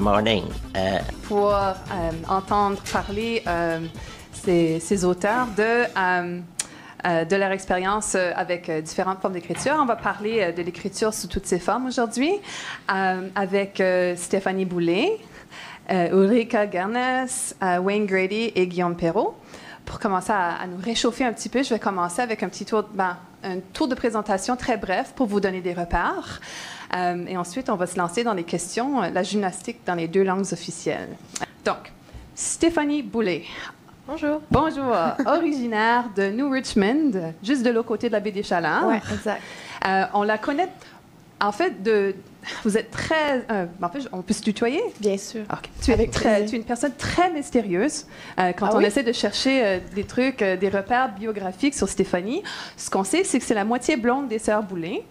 morning. Pour entendre parler ces auteurs de leur expérience avec différentes formes d'écriture. On va parler de l'écriture sous toutes ses formes aujourd'hui avec Stéphanie Boulay, Ulrika Gernes, Wayne Grady et Guillaume Perrault. Pour commencer à nous réchauffer un petit peu, je vais commencer avec un petit tour de présentation très bref pour vous donner des repères. Et ensuite, on va se lancer dans les questions, la gymnastique dans les 2 langues officielles. Donc, Stéphanie Boulay. Bonjour. Bonjour. Originaire de New Richmond, juste de l'autre côté de la baie des Chalands. Oui, exact. On la connaît, en fait, vous êtes très... en fait, on peut se tutoyer? Bien sûr. Okay. Tu es une personne très mystérieuse. Quand on essaie de chercher des trucs, des repères biographiques sur Stéphanie, ce qu'on sait, c'est que c'est la moitié blonde des sœurs Boulay.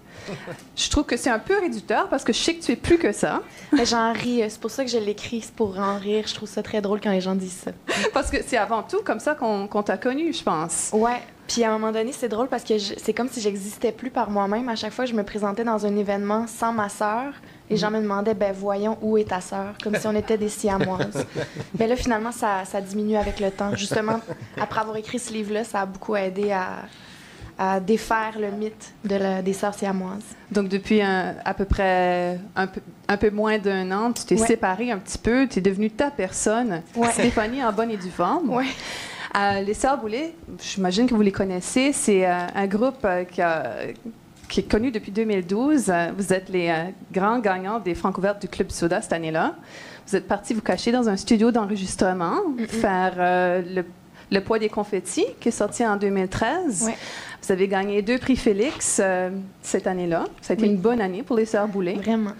Je trouve que c'est un peu réducteur parce que je sais que tu es plus que ça. Mais j'en ris. C'est pour ça que je l'écris. C'est pour en rire. Je trouve ça très drôle quand les gens disent ça. Parce que c'est avant tout comme ça qu'on t'a connu, je pense. Ouais. Puis à un moment donné, c'est drôle parce que c'est comme si j'existais plus par moi-même. À chaque fois que je me présentais dans un événement sans ma sœur, les gens me demandaient, voyons, où est ta sœur? Comme si on était des siamoises. Mais là, finalement, ça diminue avec le temps. Justement, après avoir écrit ce livre-là, ça a beaucoup aidé à défaire le mythe des sœurs siamoises. Donc, depuis à peu près un peu moins d'1 an, tu t'es séparée un petit peu, tu es devenue ta personne, Stéphanie en bonne et due forme. Ouais. Les Sœurs Boulay, j'imagine que vous les connaissez, c'est un groupe qui est connu depuis 2012. Vous êtes les grands gagnants des Francouvertes du Club Soda cette année-là. Vous êtes partis vous cacher dans un studio d'enregistrement, faire le poids des confettis, qui est sorti en 2013. Ouais. Vous avez gagné 2 prix Félix cette année-là. Ça a été une bonne année pour les Sœurs Boulay. Vraiment.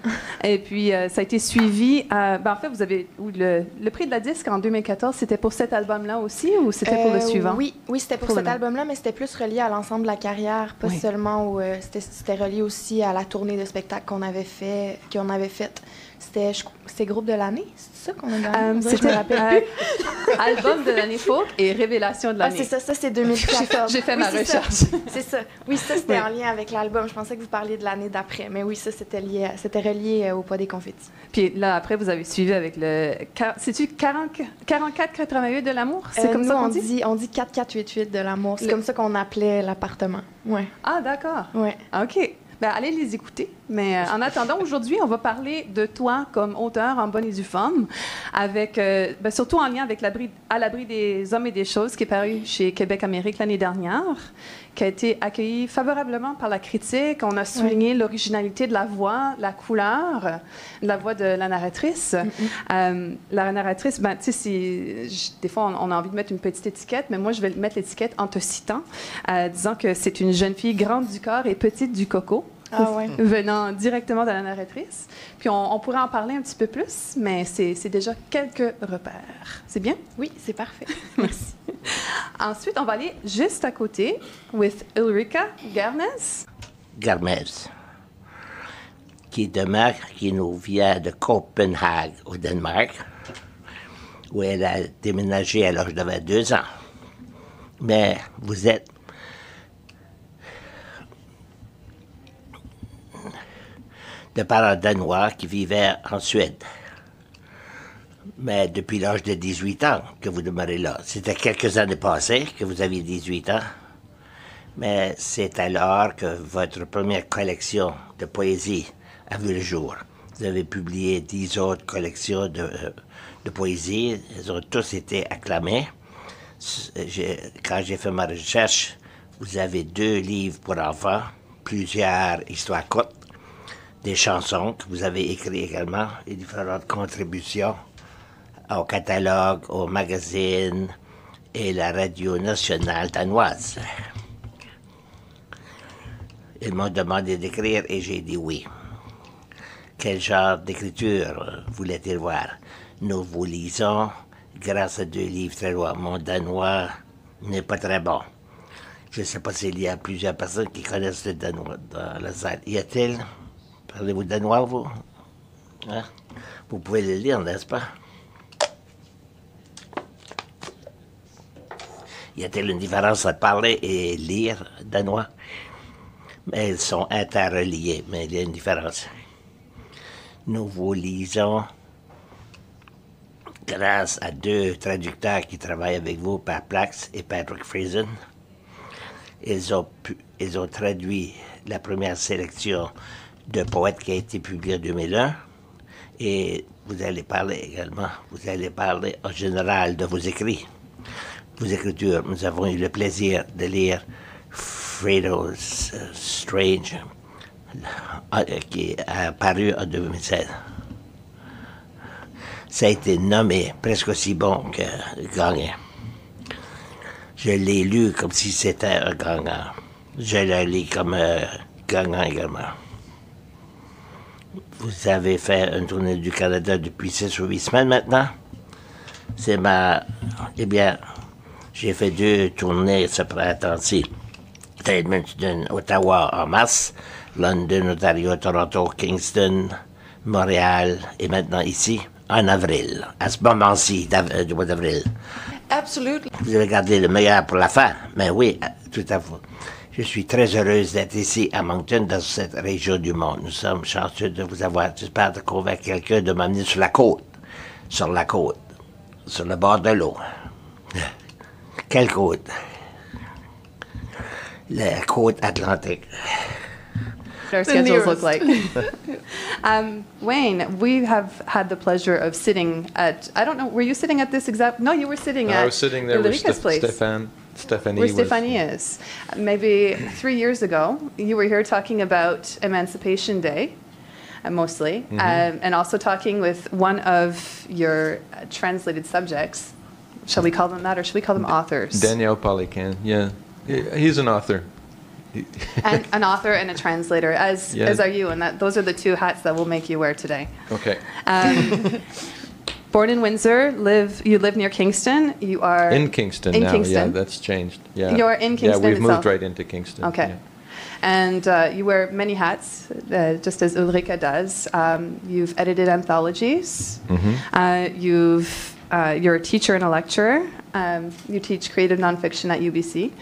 Et puis, ça a été suivi... en fait, vous avez le prix de la disque en 2014, c'était pour cet album-là aussi ou c'était pour le suivant? Oui, c'était pour cet album-là, mais c'était plus relié à l'ensemble de la carrière, pas seulement où c'était relié aussi à la tournée de spectacles qu'on avait faite. C'était groupe de l'année, c'est ça qu'on a gagné? C'était, je me rappelle plus. Album de l'année folk et révélation de l'année. Ah, c'est ça c'est 2014. J'ai fait ma recherche. C'est ça. Oui, ça, c'était en lien avec l'album. Je pensais que vous parliez de l'année d'après, mais oui, ça, c'était relié au poids des confettis. Puis là, après, vous avez suivi avec le... C'est-tu 44-88 de l'amour? C'est comme ça qu'on dit? On dit 4488 de l'amour. C'est comme ça qu'on appelait l'appartement. Ouais. Ah, d'accord. Ouais. OK. Allez les écouter. Mais en attendant, aujourd'hui, on va parler de toi comme auteur en bonne et due forme, avec, surtout en lien avec À l'abri des hommes et des choses, qui est paru chez Québec Amérique l'année dernière, qui a été accueilli favorablement par la critique. On a souligné l'originalité de la voix, la couleur de la voix de la narratrice. La narratrice, tu sais, des fois, on a envie de mettre une petite étiquette, mais moi, je vais mettre l'étiquette en te citant, disant que c'est une jeune fille grande du corps et petite du coco. Venant directement de la narratrice. Puis on pourrait en parler un petit peu plus, mais c'est déjà quelques repères. C'est bien? Oui, c'est parfait. Merci. Ensuite, on va aller juste à côté with Ulrika Gernes. Qui nous vient de Copenhague, au Danemark, où elle a déménagé à l'âge de 22 ans. Mais vous êtes de parents danois qui vivaient en Suède. Mais depuis l'âge de 18 ans que vous demeurez là. C'était quelques années passées que vous aviez 18 ans. Mais c'est alors que votre première collection de poésie a vu le jour. Vous avez publié 10 autres collections de poésie. Elles ont tous été acclamées. Quand j'ai fait ma recherche, vous avez 2 livres pour enfants, plusieurs histoires courtes, des chansons que vous avez écrites également, et différentes contributions au catalogue, au magazine et la radio nationale danoise. Ils m'ont demandé d'écrire et j'ai dit oui. Quel genre d'écriture voulait-il voir? Nous vous lisons grâce à 2 livres très loin. Mon danois n'est pas très bon. Je ne sais pas s'il y a plusieurs personnes qui connaissent le danois dans la salle. Y a-t-il? Parlez-vous danois, vous? Hein? Vous pouvez le lire, n'est-ce pas? Y a-t-il une différence entre parler et lire danois? Mais elles sont interreliées, mais il y a une différence. Nous vous lisons grâce à 2 traducteurs qui travaillent avec vous, Per Plax et Patrick Friesen. Ils ont traduit la première sélection de poètes qui a été publiée en 2001. Et vous allez parler en général de vos écrits. Vos écritures. Nous avons eu le plaisir de lire Fredo Strange, qui a paru en 2016. Ça a été nommé presque aussi bon que gagné. Je l'ai lu comme si c'était un gagnant. Je le lis comme gagnant également. Vous avez fait une tournée du Canada depuis 6 ou 8 semaines maintenant. Eh bien, j'ai fait 2 tournées ce printemps-ci. Edmonton, Ottawa en mars, London, Ontario, Toronto, Kingston, Montréal et maintenant ici, en avril, à ce moment-ci du mois d'avril. Absolutely. Vous avez gardé le meilleur pour la fin, mais oui, tout à fait. Je suis très heureuse d'être ici à Moncton, dans cette région du monde. Nous sommes chanceux de vous avoir. J'espère de convaincre quelqu'un de m'amener sur la côte, sur le bord de l'eau. Quelle côte? La côte atlantique. Our The schedules look nearest. like. Wayne, we have had the pleasure of sitting at, I don't know, were you sitting at this exact, no, you were sitting at I was sitting there with Ulrika's place. Stephanie Where was. Stephanie is. Maybe 3 years ago, you were here talking about Emancipation Day, mostly, and also talking with one of your translated subjects. Shall we call them that, or should we call them authors? Daniel Polican, yeah. He's an author. And an author and a translator, as Yeah. are you, and those are the 2 hats that we'll make you wear today. Okay. Born in Windsor, you live near Kingston. You are In Kingston in now. Kingston. Yeah, that's changed. Yeah. You're in Kingston Yeah, we've itself. moved right into Kingston. Okay. Yeah. And you wear many hats, just as Ulrika does. You've edited anthologies. You're a teacher and a lecturer. You teach creative nonfiction at UBC.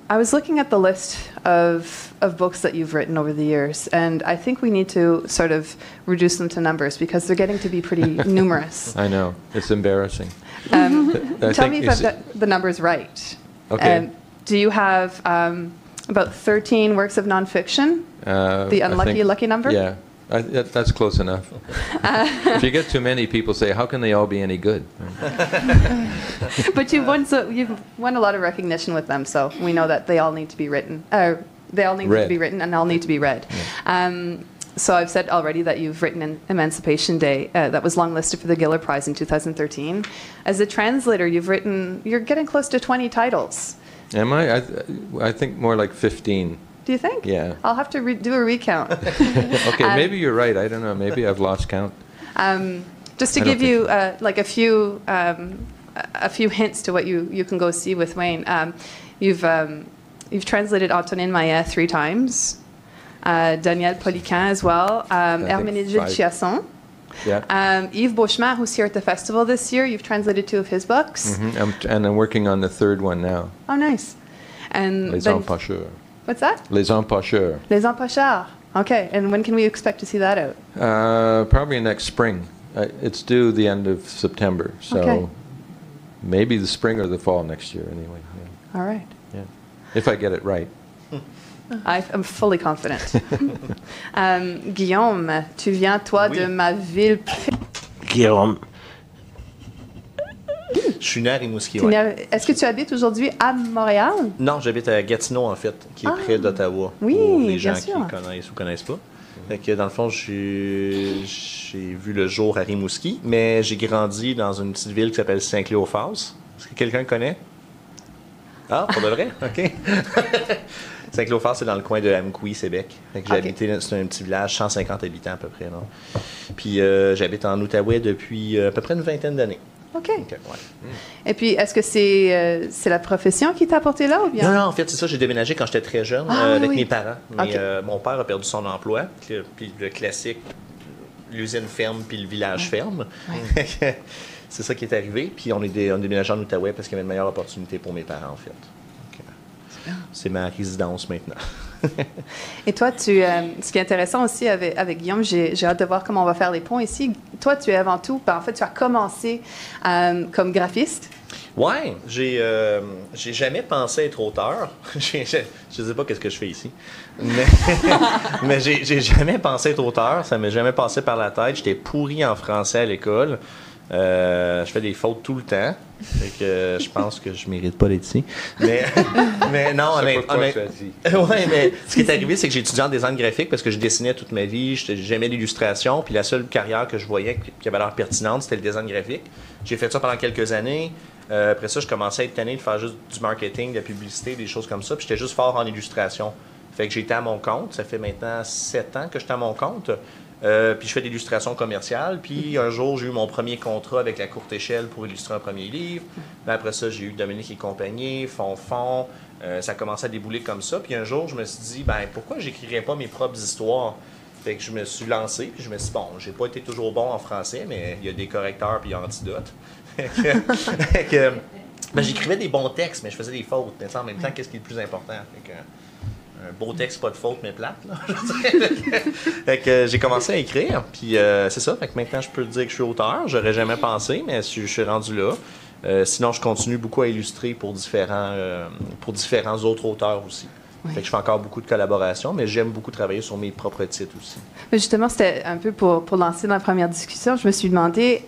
I was looking at the list of books that you've written over the years, and I think we need to sort of reduce them to numbers because they're getting to be pretty numerous. I know. It's embarrassing. Tell think me if you I've see- got the numbers right. Okay. Do you have about 13 works of nonfiction? The I unlucky think- lucky number? Yeah. That's close enough. If you get too many, people say, how can they all be any good? But you've won a lot of recognition with them, so we know that they all need to be written. They all need to Read. be written, and all need to be read. So I've said already that you've written in Emancipation Day, that was longlisted for the Giller Prize in 2013. As a translator, you're getting close to 20 titles. Am I? I think more like 15. Do you think? Yeah. I'll have to do a recount. Okay, maybe you're right. I don't know. Maybe I've lost count. Just to I don't give you like a few hints to what you can go see with Wayne. You've translated Antonin Maillet 3 times, Daniel Polican as well, Herménégilde 5. Chiasson. Yeah. Yves Beauchemin, who's here at the festival this year, you've translated 2 of his books. And I'm working on the 3rd one now. Oh, nice. And Les then- Empêcheurs. What's that? Les Empêcheurs. Les Empêcheurs. Okay, and when can we expect to see that out? Probably next spring. It's due the end of September, so Okay. maybe the spring or the fall next year. Anyway, yeah. All right. Yeah. If I get it right. I am fully confident. Guillaume, tu viens, toi, de ma ville Guillaume, Je suis né à Rimouski, Tu ouais. n'as- Est-ce que tu habites aujourd'hui à Montréal? Non, j'habite à Gatineau, en fait, qui est Ah. près d'Ottawa. Oui, pour les bien gens sûr. qui connaissent ou connaissent pas. Fait que, dans le fond, j'ai vu le jour à Rimouski, mais j'ai grandi dans une petite ville qui s'appelle Saint-Cléophas. Est-ce que quelqu'un connaît? Ah, pour de vrai? OK. Saint-Cléophas, c'est dans le coin de Amqui, Sébec. Fait que j'ai Ok. habité, c'est un petit village, 150 habitants à peu près, non? Puis j'habite en Outaouais depuis à peu près une vingtaine d'années. OK. Donc, ouais. Et puis, est-ce que c'est la profession qui t'a apporté là ou bien? Non, non, en fait, c'est ça. J'ai déménagé quand j'étais très jeune Ah, oui, avec oui. mes parents. Mais Ok. mon père a perdu son emploi. Puis le classique, l'usine ferme puis le village ferme. C'est ça qui est arrivé. Puis on est déménagé en Outaouais parce qu'il y avait une meilleure opportunité pour mes parents, en fait. Donc, c'est ma résidence maintenant. Et toi, ce qui est intéressant aussi avec Guillaume, j'ai hâte de voir comment on va faire les ponts ici. Toi, tu es avant tout, en fait, tu as commencé comme graphiste. Ouais, j'ai jamais pensé être auteur. Je sais pas qu'est-ce que je fais ici, mais j'ai jamais pensé être auteur. Ça m'est jamais passé par la tête. J'étais pourri en français à l'école. Je fais des fautes tout le temps. Fait que je pense que je mérite pas d'être ici. Mais non, mais ce qui est arrivé, c'est que j'ai étudié en design graphique parce que je dessinais toute ma vie, j'aimais l'illustration, puis la seule carrière que je voyais qui avait l'air pertinente, c'était le design graphique. J'ai fait ça pendant quelques années. Après ça, je commençais à être tanné de faire juste du marketing, de la publicité, des choses comme ça, puis j'étais juste fort en illustration. Fait que j'étais à mon compte. Ça fait maintenant 7 ans que j'étais à mon compte. Puis je fais de l'illustration commerciale. Puis un jour, j'ai eu mon premier contrat avec La Courte Échelle pour illustrer un premier livre. Puis après ça, j'ai eu Dominique et compagnie, Fond. Ça a commencé à débouler comme ça. Puis un jour, je me suis dit, ben pourquoi j'écrirais pas mes propres histoires? Fait que je me suis lancé. Puis je me suis dit, bon, j'ai pas été toujours bon en français, mais il y a des correcteurs puis il y a antidote. Ben, j'écrivais des bons textes, mais je faisais des fautes. Mais en même temps, qu'est-ce qui est le plus important? Fait que, un beau texte, pas de faute, mais plate. Là. Fait que j'ai commencé à écrire, puis c'est ça. Fait que maintenant, je peux dire que je suis auteur. J'aurais jamais pensé, mais je suis rendu là. Sinon, je continue beaucoup à illustrer pour différents autres auteurs aussi. Oui. Fait que je fais encore beaucoup de collaborations, mais j'aime beaucoup travailler sur mes propres titres aussi. Mais justement, c'était un peu pour lancer dans la première discussion. Je me suis demandé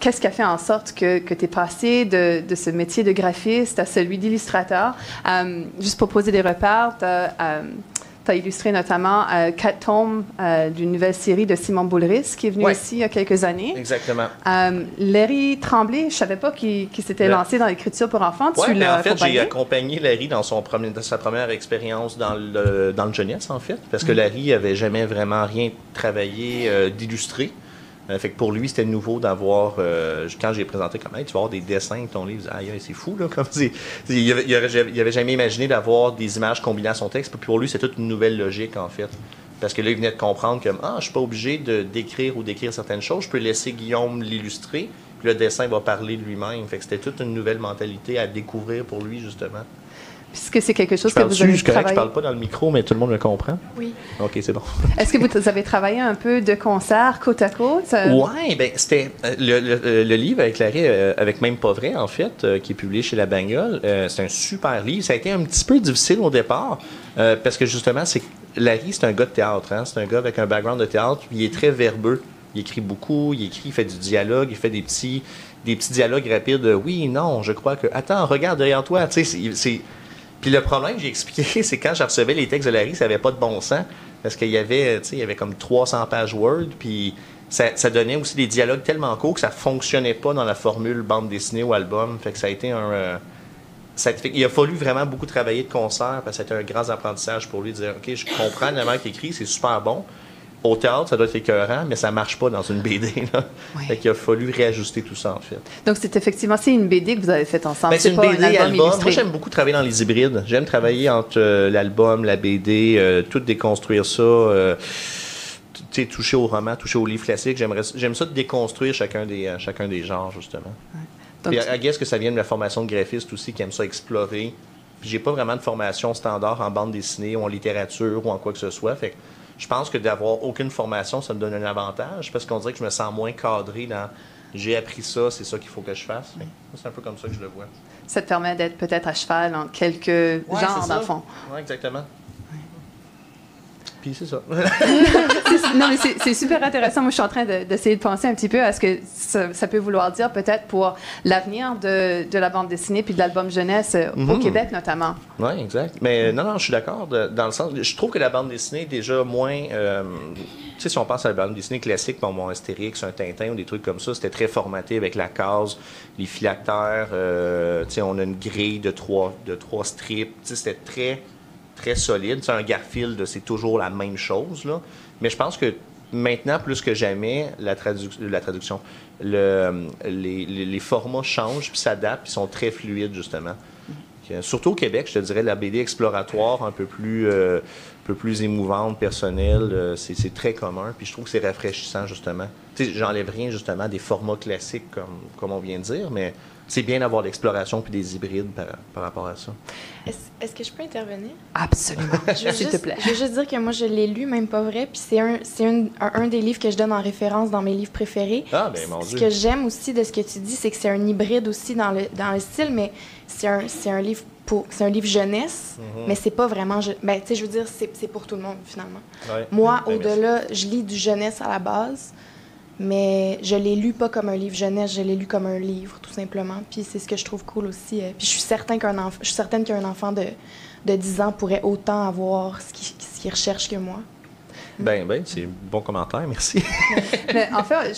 qu'est-ce qui a fait en sorte que tu es passé de ce métier de graphiste à celui d'illustrateur? Juste pour poser des repères, tu as illustré notamment 4 tomes d'une nouvelle série de Simon Boulris qui est venu ici il y a quelques années. Exactement. Larry Tremblay, je ne savais pas qu'il s'était lancé dans l'écriture pour enfants. Oui, mais en fait, j'ai accompagné Larry dans sa première expérience dans le jeunesse, en fait, parce que Larry n'avait jamais vraiment rien travaillé d'illustré. Fait que pour lui, c'était nouveau d'avoir, quand j'ai présenté comme hey, tu vas avoir des dessins de ton livre, aïe, c'est fou, là, comme il avait jamais imaginé d'avoir des images combinées à son texte, puis pour lui, c'est toute une nouvelle logique, en fait. Parce que là, il venait de comprendre que je suis pas obligé d'écrire ou d'écrire certaines choses, je peux laisser Guillaume l'illustrer, puis le dessin va parler de lui-même. Fait que c'était toute une nouvelle mentalité à découvrir pour lui, justement. Puisque c'est quelque chose que vous avez travaillé. Je parle pas dans le micro, mais tout le monde me comprend. Oui. OK, c'est bon. Est-ce que vous avez travaillé un peu de concert côte à côte? Oui, bien, c'était le livre avec Larry, avec Même pas vrai, en fait, qui est publié chez La Bagnole. C'est un super livre. Ça a été un petit peu difficile au départ, parce que justement, Larry, c'est un gars de théâtre. Hein? C'est un gars avec un background de théâtre. Il est très verbeux. Il écrit beaucoup, il fait du dialogue, il fait des petits dialogues rapides. Oui, non, je crois que... Attends, regarde derrière toi. Tu sais, Puis le problème que j'ai expliqué, c'est quand je recevais les textes de Larry, ça n'avait pas de bon sens. Parce qu'il y avait comme 300 pages Word, puis ça donnait aussi des dialogues tellement courts que ça ne fonctionnait pas dans la formule bande dessinée ou album. Fait que ça a été il a fallu vraiment beaucoup travailler de concert, parce que c'était un grand apprentissage pour lui de dire OK, je comprends la manière qu'il écrit, c'est super bon. Au théâtre, ça doit être écœurant, mais ça ne marche pas dans une BD. Oui. Fait qu'il a fallu réajuster tout ça, en fait. Donc, c'est une BD que vous avez faite ensemble. C'est une pas BD, un album album. illustré. Moi, j'aime beaucoup travailler dans les hybrides. J'aime travailler entre l'album, la BD, tout déconstruire ça, toucher au roman, toucher au livre classique. J'aime ça de déconstruire chacun des genres, justement. Ouais. Donc, Puis, I guess que ça vient de la formation de graphiste aussi, qui aime ça explorer. Puis, j'ai pas vraiment de formation standard en bande dessinée ou en littérature ou en quoi que ce soit. Fait que je pense que d'avoir aucune formation, ça me donne un avantage, parce qu'on dirait que je me sens moins cadré dans j'ai appris ça, c'est ça qu'il faut que je fasse. C'est un peu comme ça que je le vois. ça te permet d'être peut-être à cheval entre quelques genres, dans le fond. Oui, exactement. Puis c'est ça. Non, mais c'est super intéressant. Moi, je suis en train d'essayer de penser un petit peu à ce que ça peut vouloir dire peut-être pour l'avenir de la bande dessinée puis de l'album jeunesse au Québec, notamment. Oui, exact. Mais non, je suis d'accord. Dans le sens, je trouve que la bande dessinée est déjà moins... tu sais, si on pense à la bande dessinée classique, mon Astérix, un Tintin ou des trucs comme ça, c'était très formaté avec la case, les phylactères. Tu sais, on a une grille de trois strips. Tu sais, c'était très solide. C'est un Garfield, c'est toujours la même chose, là. Mais je pense que maintenant, plus que jamais, la traduction, les formats changent, puis s'adaptent, puis sont très fluides, justement. Surtout au Québec, je te dirais, la BD exploratoire, un peu plus émouvante, personnelle, c'est très commun, puis je trouve que c'est rafraîchissant, justement. Tu sais, j'enlève rien, justement, des formats classiques, comme on vient de dire, mais c'est bien d'avoir l'exploration puis des hybrides par rapport à ça. Est-ce que je peux intervenir? Absolument. S'il te plaît. Je veux juste dire que moi, je l'ai lu, même pas vrai, puis c'est un des livres que je donne en référence dans mes livres préférés. Ah, ben mon Dieu. Ce que j'aime aussi de ce que tu dis, c'est que c'est un hybride aussi dans le style, mais c'est un livre c'est un livre jeunesse, mais c'est pas vraiment... Ben, tu sais, je veux dire, c'est pour tout le monde, finalement. Ouais. Moi, Ben, au-delà, je lis du jeunesse à la base, mais je l'ai lu pas comme un livre jeunesse, je l'ai lu comme un livre, tout simplement. Puis c'est ce que je trouve cool aussi. Puis je suis certaine qu'un enfant de 10 ans pourrait autant avoir ce qu'il recherche que moi. Ben, c'est un bon commentaire, merci. Mais en fait,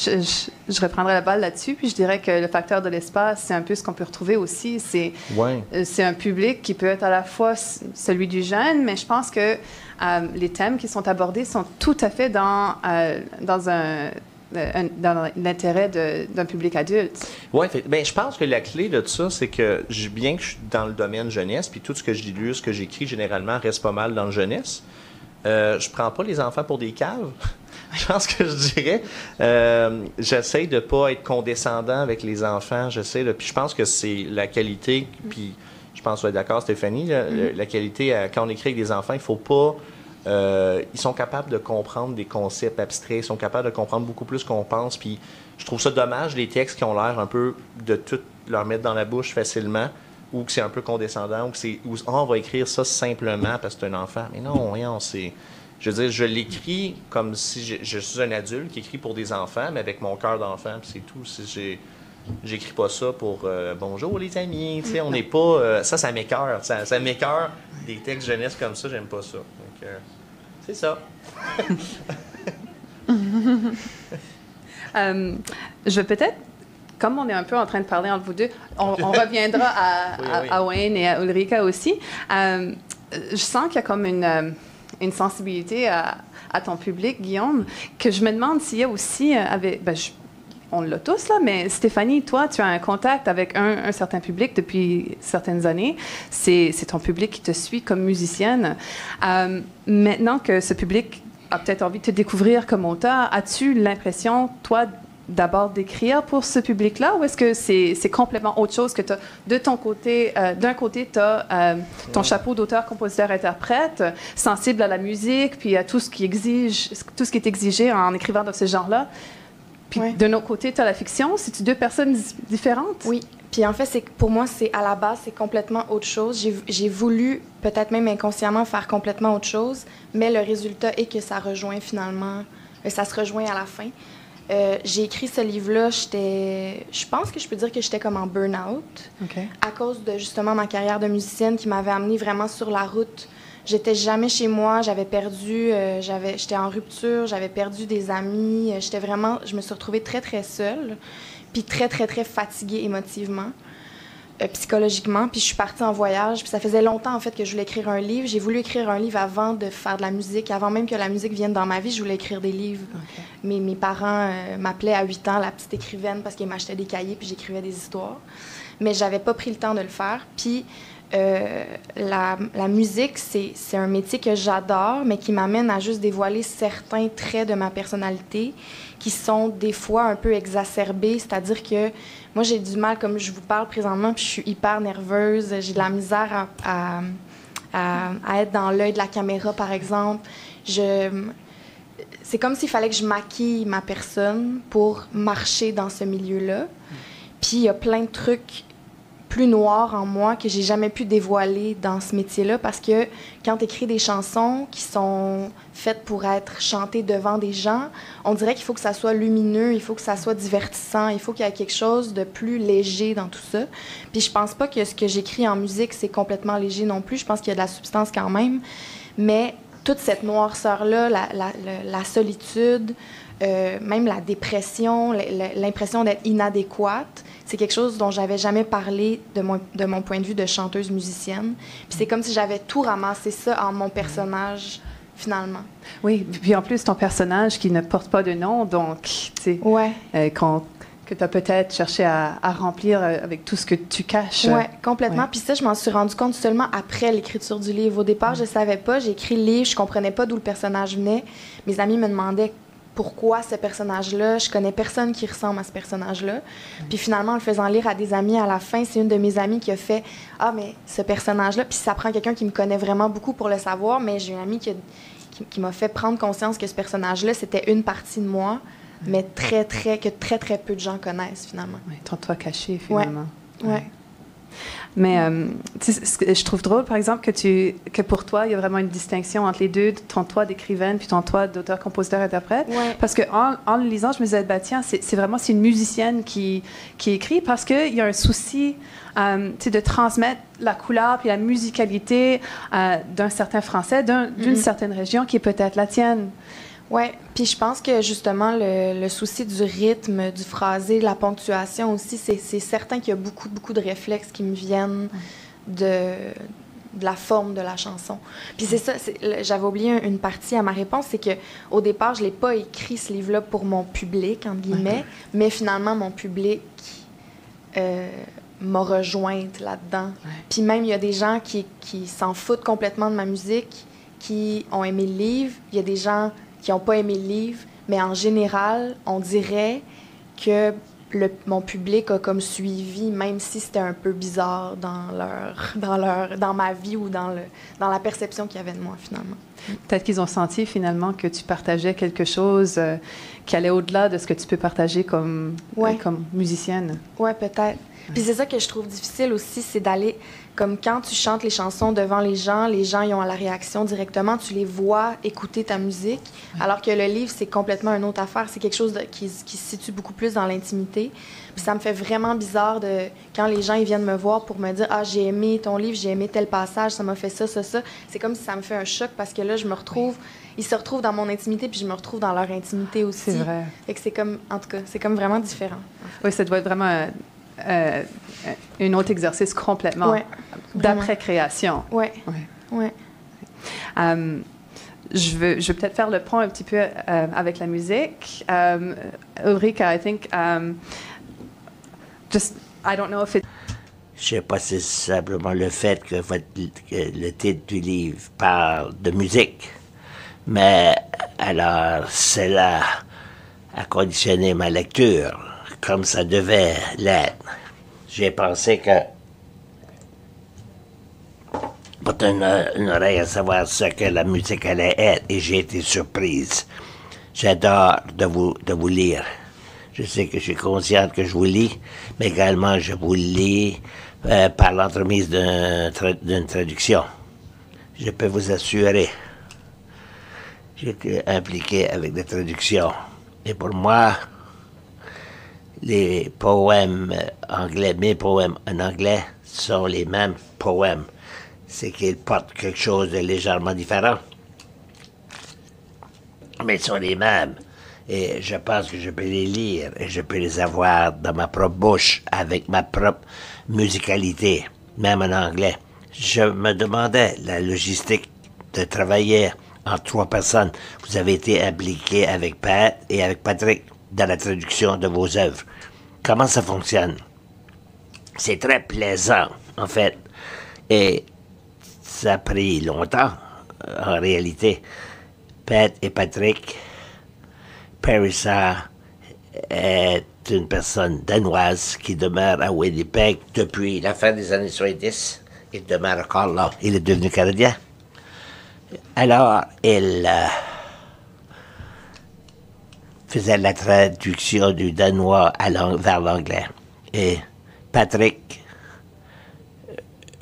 je reprendrai la balle là-dessus, puis je dirais que le facteur de l'espace, c'est un peu ce qu'on peut retrouver aussi. C'est un public qui peut être à la fois celui du jeune, mais je pense que les thèmes qui sont abordés sont tout à fait dans l'intérêt d'un public adulte. Oui, ben, je pense que la clé de tout ça, c'est que bien que je suis dans le domaine jeunesse, puis tout ce que je lu, ce que j'écris, généralement, reste pas mal dans le jeunesse. Je prends pas les enfants pour des caves. Je pense que je dirais. J'essaie de pas être condescendant avec les enfants. Puis je pense que c'est la qualité. Puis je pense que tu es d'accord, Stéphanie. La qualité, quand on écrit avec des enfants, il faut pas. Ils sont capables de comprendre des concepts abstraits. Ils sont capables de comprendre beaucoup plus qu'on pense. Puis je trouve ça dommage, les textes qui ont l'air un peu de tout leur mettre dans la bouche facilement, ou que c'est un peu condescendant, ou on va écrire ça simplement parce que c'est un enfant. Mais non, voyons, c'est... Je veux dire, je l'écris comme si je suis un adulte qui écrit pour des enfants, mais avec mon cœur d'enfant, puis c'est tout. J'écris pas ça pour bonjour les amis, tu sais, on n'est pas... ça m'écoeure. Ça m'écoeure des textes jeunesse comme ça, j'aime pas ça. Donc, c'est ça. Je vais peut-être... Comme on est un peu en train de parler entre vous deux, on reviendra à Wayne et à Ulrika aussi. Je sens qu'il y a comme une sensibilité à ton public, Guillaume, que je me demande s'il y a aussi, on l'a tous là, mais Stéphanie, toi, tu as un contact avec un certain public depuis certaines années. C'est ton public qui te suit comme musicienne. Maintenant que ce public a peut-être envie de te découvrir comme auteur, as-tu l'impression, toi, d'abord d'écrire pour ce public-là, ou est-ce que c'est complètement autre chose que de ton côté, d'un côté, tu as ton chapeau d'auteur, compositeur, interprète, sensible à la musique, puis à tout ce qui est exigé en écrivant de ce genre-là. Puis de notre côté, tu as la fiction. C'est-tu deux personnes différentes? Oui. Puis en fait, pour moi, à la base, c'est complètement autre chose. J'ai voulu, peut-être même inconsciemment, faire complètement autre chose, mais le résultat est que ça rejoint finalement, ça se rejoint à la fin. J'ai écrit ce livre-là, je pense que je peux dire que j'étais comme en burn-out, à cause de justement ma carrière de musicienne qui m'avait amenée vraiment sur la route. J'étais jamais chez moi, j'avais perdu, j'étais en rupture, j'avais perdu des amis, je me suis retrouvée très, très seule, puis très, très, très fatiguée émotivement, psychologiquement, puis je suis partie en voyage, puis ça faisait longtemps, en fait, que je voulais écrire un livre. J'ai voulu écrire un livre avant de faire de la musique, avant même que la musique vienne dans ma vie, je voulais écrire des livres. Mes parents m'appelaient à 8 ans la petite écrivaine parce qu'ils m'achetaient des cahiers, puis j'écrivais des histoires. Mais j'avais pas pris le temps de le faire, puis... la musique, c'est un métier que j'adore, mais qui m'amène à juste dévoiler certains traits de ma personnalité qui sont des fois un peu exacerbés. C'est-à-dire que moi, j'ai du mal, comme je vous parle présentement, puis je suis hyper nerveuse. J'ai de la misère à être dans l'œil de la caméra, par exemple. C'est comme s'il fallait que je maquille ma personne pour marcher dans ce milieu-là. Puis il y a plein de trucs plus noir en moi que j'ai jamais pu dévoiler dans ce métier-là, parce que quand tu écris des chansons qui sont faites pour être chantées devant des gens, on dirait qu'il faut que ça soit lumineux, il faut que ça soit divertissant, il faut qu'il y ait quelque chose de plus léger dans tout ça. Puis je pense pas que ce que j'écris en musique, c'est complètement léger non plus. Je pense qu'il y a de la substance quand même. Mais toute cette noirceur-là, la solitude, même la dépression, l'impression d'être inadéquate, c'est quelque chose dont j'avais jamais parlé de mon point de vue de chanteuse musicienne. Puis c'est comme si j'avais tout ramassé ça en mon personnage, finalement. Oui, puis en plus, ton personnage qui ne porte pas de nom, donc, tu sais, que tu as peut-être cherché à remplir avec tout ce que tu caches. Oui, complètement. Puis ça, je m'en suis rendu compte seulement après l'écriture du livre. Au départ, je savais pas. J'ai écrit le livre, je comprenais pas d'où le personnage venait. Mes amis me demandaient pourquoi ce personnage-là, je connais personne qui ressemble à ce personnage-là. Puis finalement, en le faisant lire à des amis à la fin, c'est une de mes amies qui a fait « Ah, mais ce personnage-là... » Puis ça prend quelqu'un qui me connaît vraiment beaucoup pour le savoir, mais j'ai une amie qui m'a fait prendre conscience que ce personnage-là, c'était une partie de moi, mais que très, très peu de gens connaissent, finalement. Oui, ton toi caché, finalement. Ouais. Mais je trouve drôle, par exemple, que pour toi, il y a vraiment une distinction entre les deux, ton toi d'écrivaine puis ton toi d'auteur, compositeur, interprète. Ouais. Parce qu'en le lisant, je me disais, tiens, c'est une musicienne qui écrit parce qu'il y a un souci de transmettre la couleur puis la musicalité d'un certain français, d'une certaine région qui est peut-être la tienne. Oui, puis je pense que justement, le souci du rythme, du phrasé, de la ponctuation aussi, c'est certain qu'il y a beaucoup, beaucoup de réflexes qui me viennent de la forme de la chanson. Puis c'est ça, j'avais oublié une partie à ma réponse, c'est qu'au départ, je ne l'ai pas écrit, ce livre-là, pour mon public, entre guillemets, mais finalement, mon public m'a rejointe là-dedans. Puis même, il y a des gens qui s'en foutent complètement de ma musique, qui ont aimé le livre. Il y a des gens qui n'ont pas aimé le livre, mais en général, on dirait que mon public a comme suivi, même si c'était un peu bizarre dans ma vie ou dans la perception qu'il y avait de moi, finalement. Peut-être qu'ils ont senti, finalement, que tu partageais quelque chose qui allait au-delà de ce que tu peux partager comme musicienne. Oui, peut-être. Puis c'est ça que je trouve difficile aussi, c'est d'aller... Comme quand tu chantes les chansons devant les gens ils ont la réaction directement, tu les vois écouter ta musique, alors que le livre, c'est complètement une autre affaire. C'est quelque chose qui se situe beaucoup plus dans l'intimité. Puis ça me fait vraiment bizarre quand les gens ils viennent me voir pour me dire « Ah, j'ai aimé ton livre, j'ai aimé tel passage, ça m'a fait ça, ça, ça. » C'est comme si ça me fait un choc parce que là, je me retrouve... Ils se retrouvent dans mon intimité, puis je me retrouve dans leur intimité aussi. C'est vrai. Fait que c'est comme... En tout cas, c'est comme vraiment différent. Oui, ça doit être vraiment... un autre exercice complètement d'après-création. Oui. Je veux peut-être faire le pont un petit peu avec la musique. Ulrika, I think, I don't know if it... Je sais pas si c'est simplement le fait que le titre du livre parle de musique, mais alors cela a conditionné ma lecture comme ça devait l'être. J'ai pensé que porter une oreille à savoir ce que la musique allait être, et j'ai été surprise. J'adore de vous lire. Je sais que je suis consciente que je vous lis, mais également je vous lis par l'entremise d'une traduction. Je peux vous assurer, j'ai été impliqué avec des traductions. Et pour moi, les poèmes anglais, mes poèmes en anglais, sont les mêmes poèmes. C'est qu'ils portent quelque chose de légèrement différent, mais ils sont les mêmes. Et je pense que je peux les lire et je peux les avoir dans ma propre bouche, avec ma propre musicalité, même en anglais. Je me demandais la logistique de travailler en 3 personnes. Vous avez été impliqué avec Pat et avec Patrick dans la traduction de vos œuvres. Comment ça fonctionne? C'est très plaisant, en fait. Et ça a pris longtemps, en réalité. Pat et Patrick, Parisa est une personne danoise qui demeure à Winnipeg depuis la fin des années 70. Il demeure encore là. Il est devenu Canadien. Alors, il faisait la traduction du danois vers l'anglais. Et Patrick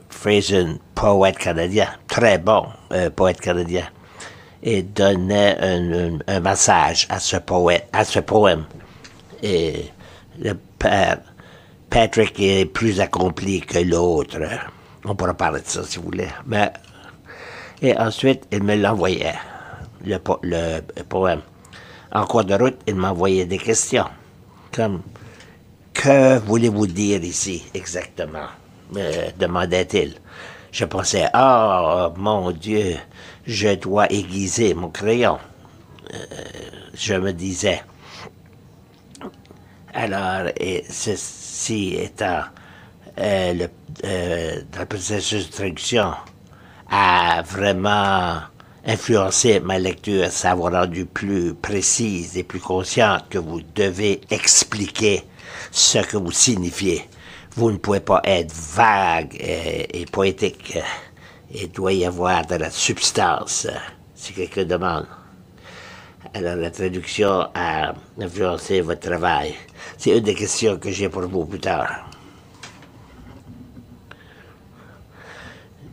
Fraser, poète canadien, très bon poète canadien, et donnait un massage à ce poème. Et le père Patrick est plus accompli que l'autre. On pourra parler de ça si vous voulez. Et ensuite, il me l'envoyait, le poème. En cours de route, il m'envoyait des questions, comme « Que voulez-vous dire ici exactement ?» me demandait-il. Je pensais « Oh, mon Dieu, je dois aiguiser mon crayon. » Je me disais. Alors, et ceci étant dans le processus de traduction, a vraiment influencé ma lecture, ça vous a rendu plus précise et plus consciente que vous devez expliquer ce que vous signifiez. Vous ne pouvez pas être vague et poétique. Il doit y avoir de la substance, si quelqu'un demande. Alors, la traduction a influencé votre travail. C'est une des questions que j'ai pour vous plus tard.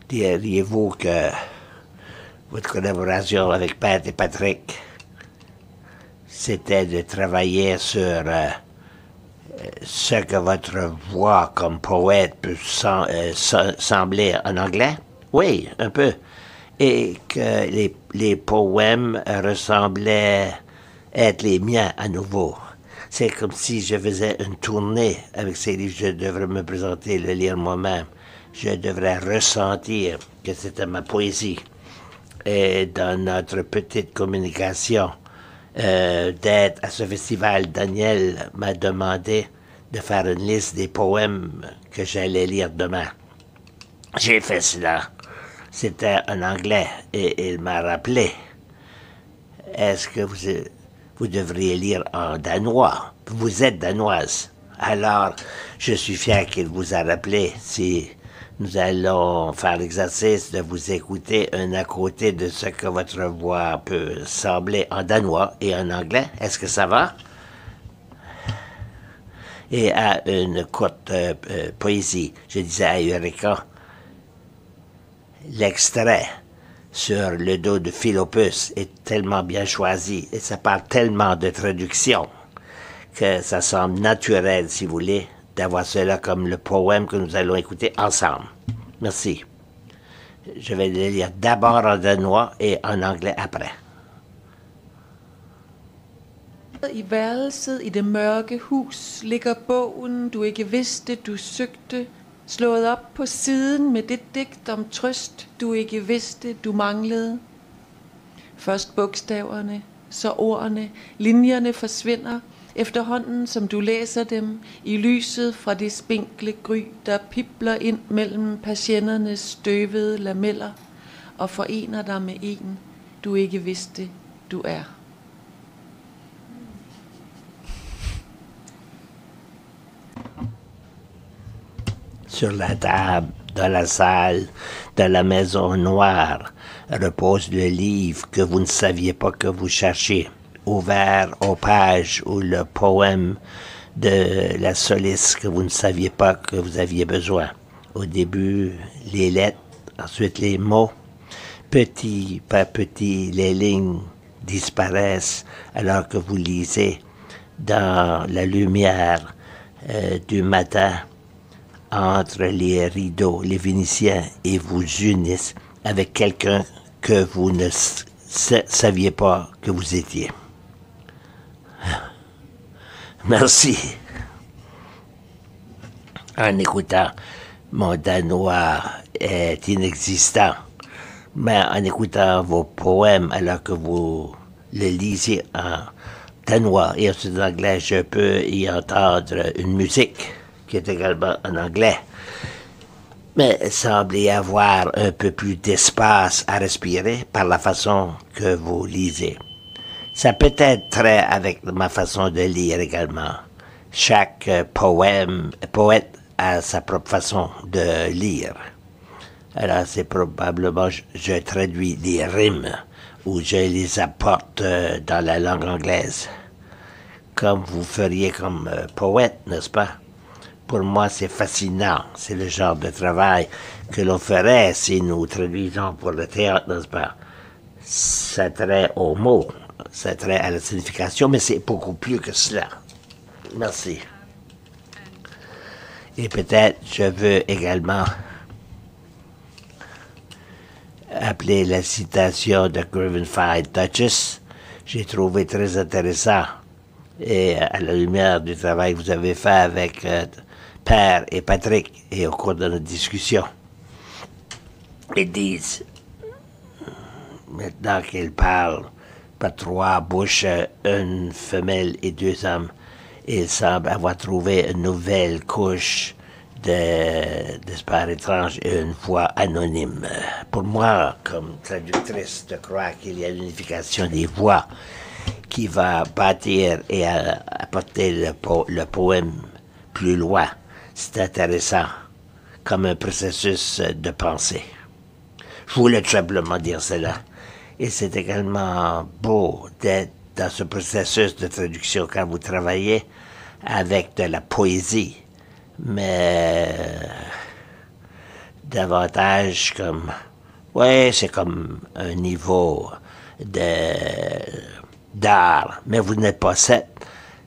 Diriez-vous que votre collaboration avec Pat et Patrick, c'était de travailler sur ce que votre voix comme poète peut sembler en anglais? Oui, un peu. Et que les poèmes ressemblaient être les miens à nouveau. C'est comme si je faisais une tournée avec ces livres. Je devrais me présenter, le lire moi-même. Je devrais ressentir que c'était ma poésie. Et dans notre petite communication d'être à ce festival, Daniel m'a demandé de faire une liste des poèmes que j'allais lire demain. J'ai fait cela. C'était en anglais et il m'a rappelé. Est-ce que vous devriez lire en danois? Vous êtes danoise. Alors, je suis fier qu'il vous a rappelé. Si nous allons faire l'exercice de vous écouter un à côté de ce que votre voix peut sembler en danois et en anglais. Est-ce que ça va? Et à une courte poésie, je disais à Eureka, l'extrait sur le dos de Philopus est tellement bien choisi et ça parle tellement de traduction que ça semble naturel, si vous voulez, d'avoir cela comme le poème que nous allons écouter ensemble. Merci. Je vais le lire d'abord en danois et en anglais après. I værelset i det mørke hus ligger bogen, du ikke vidste, du søgte, slået op på siden med det digt om trøst, du ikke vidste, du manglede. Først bogstaverne, så ordene, linjerne forsvinder, efterhånden som du læser dem, i lyset fra det spinkle gry, der pibler ind mellem patienternes støvede lameller, og forener dig med en, du ikke vidste, du er. Sur la table de la salle de la maison noire repose le livre que vous ne saviez pas que vous cherchiez, ouvert aux pages où le poème de la soliste que vous ne saviez pas que vous aviez besoin. Au début, les lettres, ensuite les mots. Petit par petit, les lignes disparaissent alors que vous lisez dans la lumière du matin. Entre les rideaux, les Vénitiens et vous unissent avec quelqu'un que vous ne saviez pas que vous étiez. Merci. En écoutant, mon danois est inexistant, mais en écoutant vos poèmes alors que vous le lisez en danois et ensuite en anglais, je peux y entendre une musique qui est également en anglais, mais il semble y avoir un peu plus d'espace à respirer par la façon que vous lisez. Ça peut être trait avec ma façon de lire également. Chaque poète a sa propre façon de lire. Alors c'est probablement, je traduis des rimes ou je les apporte dans la langue anglaise, comme vous feriez comme poète, n'est-ce pas? Pour moi, c'est fascinant. C'est le genre de travail que l'on ferait si nous traduisons pour le théâtre, n'est-ce pas? Ça trait aux mots, ça trait à la signification, mais c'est beaucoup plus que cela. Merci. Et peut-être je veux également appeler la citation de Gravenfide Duchess. J'ai trouvé très intéressant. Et à la lumière du travail que vous avez fait avec Père et Patrick et au cours de notre discussion. Ils disent, maintenant qu'ils parlent par trois bouches, une femelle et deux hommes, ils semblent avoir trouvé une nouvelle couche d'espoir étrange et une voix anonyme. Pour moi, comme traductrice, de croire qu'il y a l'unification des voix qui va bâtir et apporter le poème plus loin, c'est intéressant comme un processus de pensée. Je voulais tout simplement dire cela. Et c'est également beau d'être dans ce processus de traduction quand vous travaillez avec de la poésie, mais davantage comme... Ouais, c'est comme un niveau d'art, mais vous n'êtes pas sept.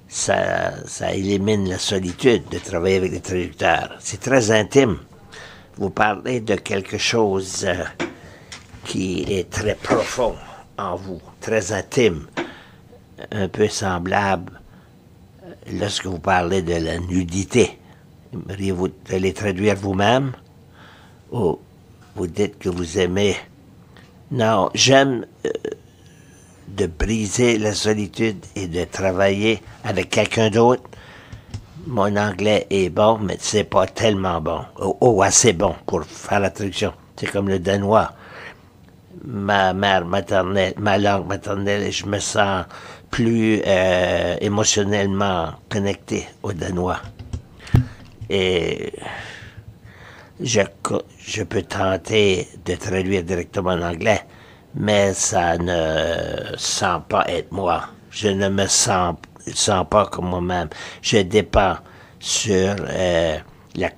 Ça élimine la solitude de travailler avec des traducteurs. C'est très intime. Vous parlez de quelque chose qui est très profond en vous, très intime, un peu semblable lorsque vous parlez de la nudité. Aimeriez-vous les traduire vous-même? Ou vous dites que vous aimez... Non, j'aime de briser la solitude et de travailler avec quelqu'un d'autre. Mon anglais est bon, mais c'est pas tellement bon. Assez bon pour faire la traduction. C'est comme le danois. Ma langue maternelle, et je me sens plus émotionnellement connecté au danois. Et je peux tenter de traduire directement en anglais, mais ça ne sent pas être moi. Je ne me sens pas comme moi-même. Je dépends sur la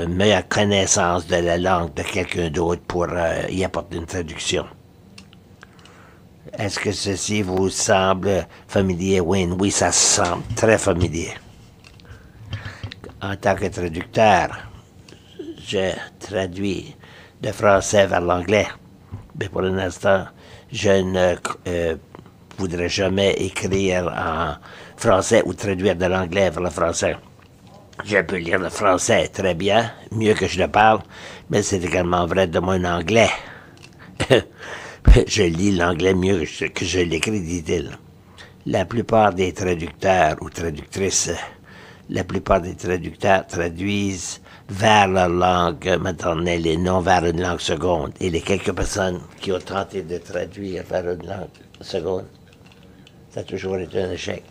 meilleure connaissance de la langue de quelqu'un d'autre pour y apporter une traduction. Est-ce que ceci vous semble familier, Wayne? Oui, ça semble très familier. En tant que traducteur, je traduis de français vers l'anglais. Mais pour l'instant, je ne voudrais jamais écrire en français ou traduire de l'anglais vers le français. Je peux lire le français très bien, mieux que je le parle, mais c'est également vrai de mon anglais. Je lis l'anglais mieux que je l'écris, dit-il. La plupart des traducteurs ou traductrices, la plupart des traducteurs traduisent vers leur langue maternelle et non vers une langue seconde. Et les quelques personnes qui ont tenté de traduire vers une langue seconde, ça a toujours été un échec.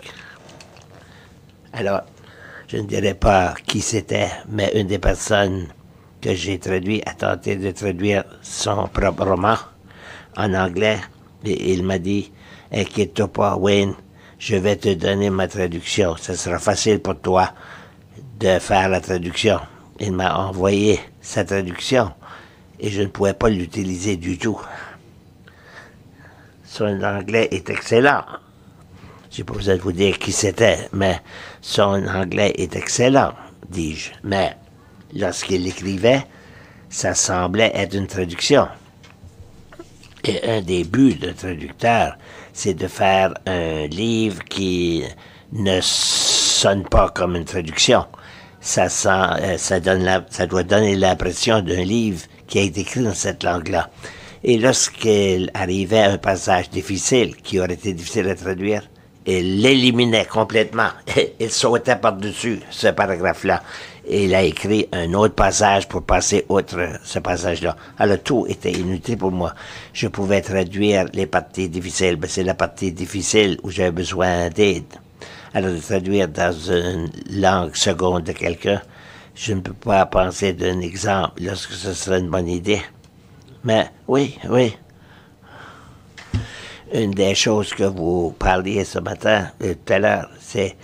Alors, je ne dirais pas qui c'était, mais une des personnes que j'ai traduit a tenté de traduire son propre roman en anglais, et il m'a dit « Inquiète-toi pas, Wayne, je vais te donner ma traduction. Ce sera facile pour toi de faire la traduction. » Il m'a envoyé sa traduction, et je ne pouvais pas l'utiliser du tout. Son anglais est excellent. Je n'ai pas besoin de vous dire qui c'était, mais son anglais est excellent, dis-je. Mais lorsqu'il écrivait, ça semblait être une traduction. Et un des buts d'un traducteur, c'est de faire un livre qui ne sonne pas comme une traduction. Ça doit donner l'impression d'un livre qui a été écrit dans cette langue-là. Et lorsqu'il arrivait à un passage difficile, qui aurait été difficile à traduire, il l'éliminait complètement. Il sautait par-dessus ce paragraphe-là. Et il a écrit un autre passage pour passer outre ce passage-là. Alors tout était inutile pour moi. Je pouvais traduire les parties difficiles, mais c'est la partie difficile où j'avais besoin d'aide. Alors de traduire dans une langue seconde de quelqu'un, je ne peux pas penser d'un exemple lorsque ce serait une bonne idée. Mais oui. Une des choses que vous parliez ce matin, tout à l'heure, c'est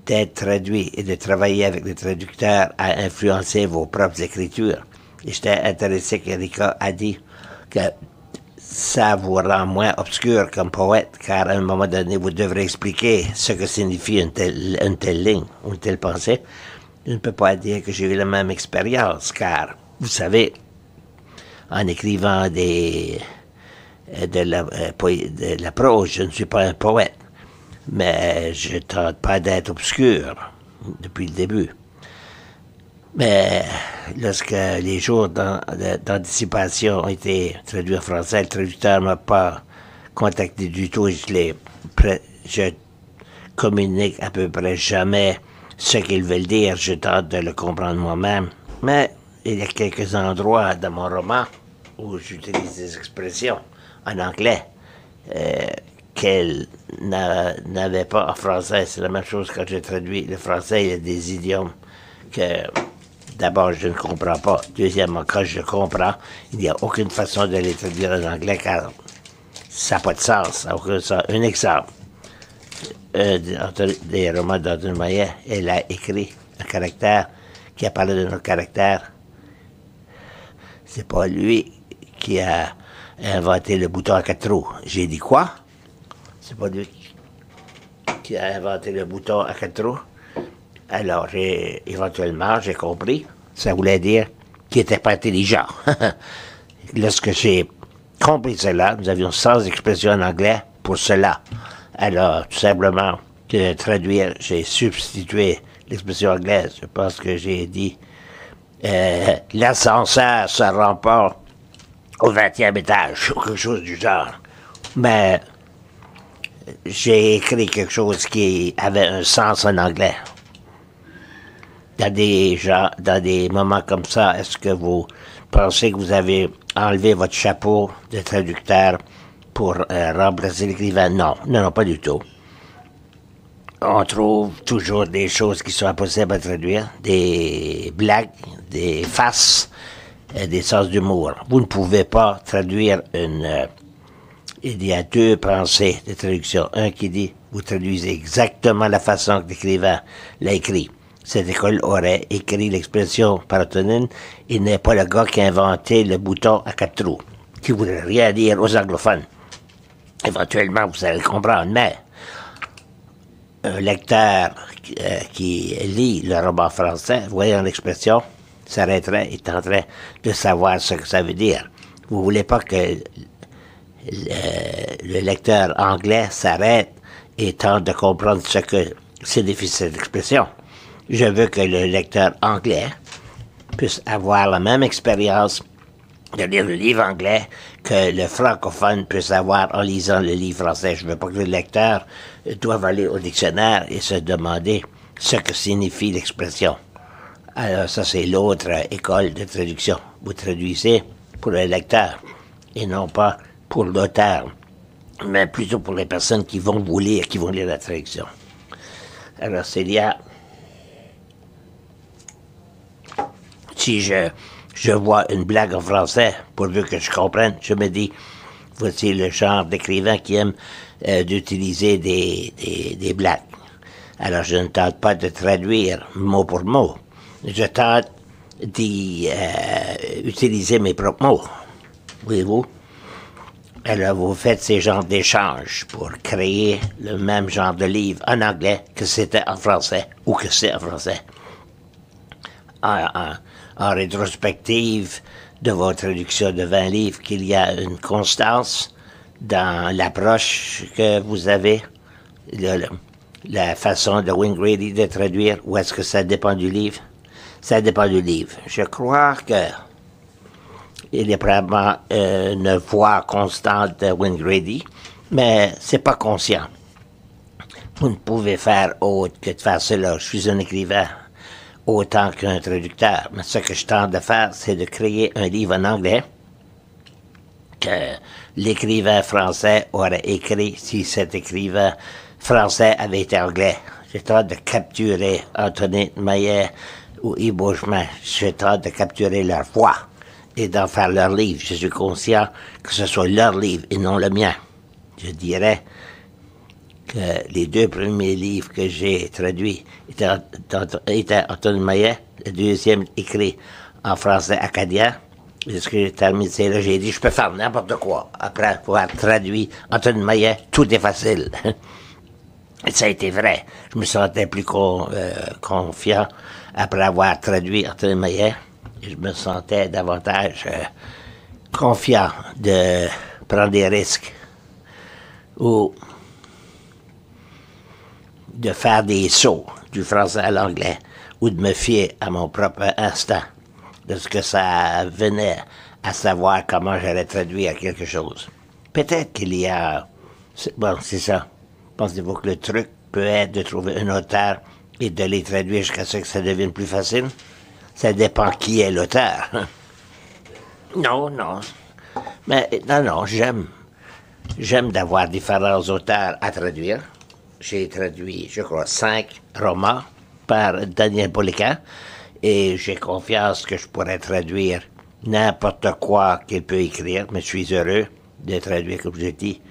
d'être traduit et de travailler avec des traducteurs à influencer vos propres écritures. Et j'étais intéressé qu'Erika a dit que ça vous rend moins obscur comme poète, car à un moment donné, vous devrez expliquer ce que signifie une telle ligne, une telle pensée. Je ne peux pas dire que j'ai eu la même expérience, car, vous savez, en écrivant de la prose, je ne suis pas un poète, mais je ne tente pas d'être obscur depuis le début. Mais lorsque les jours d'anticipation ont été traduits en français, le traducteur ne m'a pas contacté du tout. Je communique à peu près jamais ce qu'ils veulent dire. Je tente de le comprendre moi-même Mais il y a quelques endroits dans mon roman où j'utilise des expressions en anglais qu'elle n'avait pas en français. C'est la même chose quand j'ai traduit le français. Il y a des idiomes que, d'abord, je ne comprends pas. Deuxièmement, quand je comprends, il n'y a aucune façon de les traduire en anglais car ça n'a pas de sens. Ça n'a aucun sens. Un exemple. Des romans d'Antoine Maillet, elle a écrit un caractère qui a parlé de nos caractères. C'est pas lui qui a inventé le bouton à 4 trous. J'ai dit quoi? C'est pas lui qui a inventé le bouton à 4 trous. Alors, éventuellement, j'ai compris. Ça voulait dire qu'il n'était pas intelligent. Lorsque j'ai compris cela, nous avions 100 expressions en anglais pour cela. Alors, tout simplement, que traduire, j'ai substitué l'expression anglaise. Je pense que j'ai dit l'ascenseur se rend pas au 20e étage, ou quelque chose du genre. Mais j'ai écrit quelque chose qui avait un sens en anglais. Dans des moments comme ça, est-ce que vous pensez que vous avez enlevé votre chapeau de traducteur pour remplacer l'écrivain? Non, non, pas du tout. On trouve toujours des choses qui sont impossibles à traduire, des blagues, des faces, des sens d'humour. Vous ne pouvez pas traduire il y a deux pensées de traduction. Un qui dit, vous traduisez exactement la façon que l'écrivain l'a écrit. Cette école aurait écrit l'expression paratonine, il n'est pas le gars qui a inventé le bouton à 4 trous, qui ne voudrait rien dire aux anglophones. Éventuellement, vous allez comprendre, mais un lecteur qui lit le roman français, voyant l'expression, s'arrêterait et tenterait de savoir ce que ça veut dire. Vous ne voulez pas que le lecteur anglais s'arrête et tente de comprendre ce que signifie cette expression. Je veux que le lecteur anglais puisse avoir la même expérience de lire le livre anglais que le francophone puisse avoir en lisant le livre français. Je ne veux pas que le lecteur doive aller au dictionnaire et se demander ce que signifie l'expression. Alors ça, c'est l'autre école de traduction. Vous traduisez pour le lecteur et non pas pour l'auteur, mais plutôt pour les personnes qui vont vous lire, qui vont lire la traduction. Alors, Célia, si je vois une blague en français, pourvu que je comprenne, je me dis, voici le genre d'écrivain qui aime d'utiliser des blagues. Alors, je ne tente pas de traduire mot pour mot. Je tente d'utiliser mes propres mots. Voyez-vous? Alors, vous faites ces genres d'échanges pour créer le même genre de livre en anglais que c'était en français ou que c'est en français. En rétrospective de votre traduction de 20 livres, qu'il y a une constance dans l'approche que vous avez, la façon de Wayne Grady de traduire, ou est-ce que ça dépend du livre? Ça dépend du livre. Je crois que il y a probablement une voix constante de Wayne Grady, mais c'est pas conscient. Vous ne pouvez faire autre que de faire cela. Je suis un écrivain autant qu'un traducteur, mais ce que je tente de faire, c'est de créer un livre en anglais que l'écrivain français aurait écrit si cet écrivain français avait été anglais. Je tente de capturer Antoine Maillet ou Yves Beauchemin. Je tente de capturer leur voix et d'en faire leur livre. Je suis conscient que ce soit leur livre et non le mien. Je dirais que les deux premiers livres que j'ai traduits étaient Antoine Maillet, le deuxième écrit en français acadien. Lorsque j'ai terminé là, j'ai dit, je peux faire n'importe quoi. Après avoir traduit Antoine Maillet, tout est facile. Et ça a été vrai. Je me sentais plus confiant après avoir traduit Antoine Maillet. Je me sentais davantage confiant de prendre des risques ou de faire des sauts du français à l'anglais ou de me fier à mon propre instinct de ce que ça venait à savoir comment j'allais traduire quelque chose. Peut-être qu'il y a... Bon, c'est ça. Pensez-vous que le truc peut être de trouver un auteur et de les traduire jusqu'à ce que ça devienne plus facile? Ça dépend qui est l'auteur. Non, non. Mais non, j'aime d'avoir différents auteurs à traduire. J'ai traduit, je crois, 5 romans par Daniel Poliquin et j'ai confiance que je pourrais traduire n'importe quoi qu'il peut écrire, mais je suis heureux de traduire, comme je dis.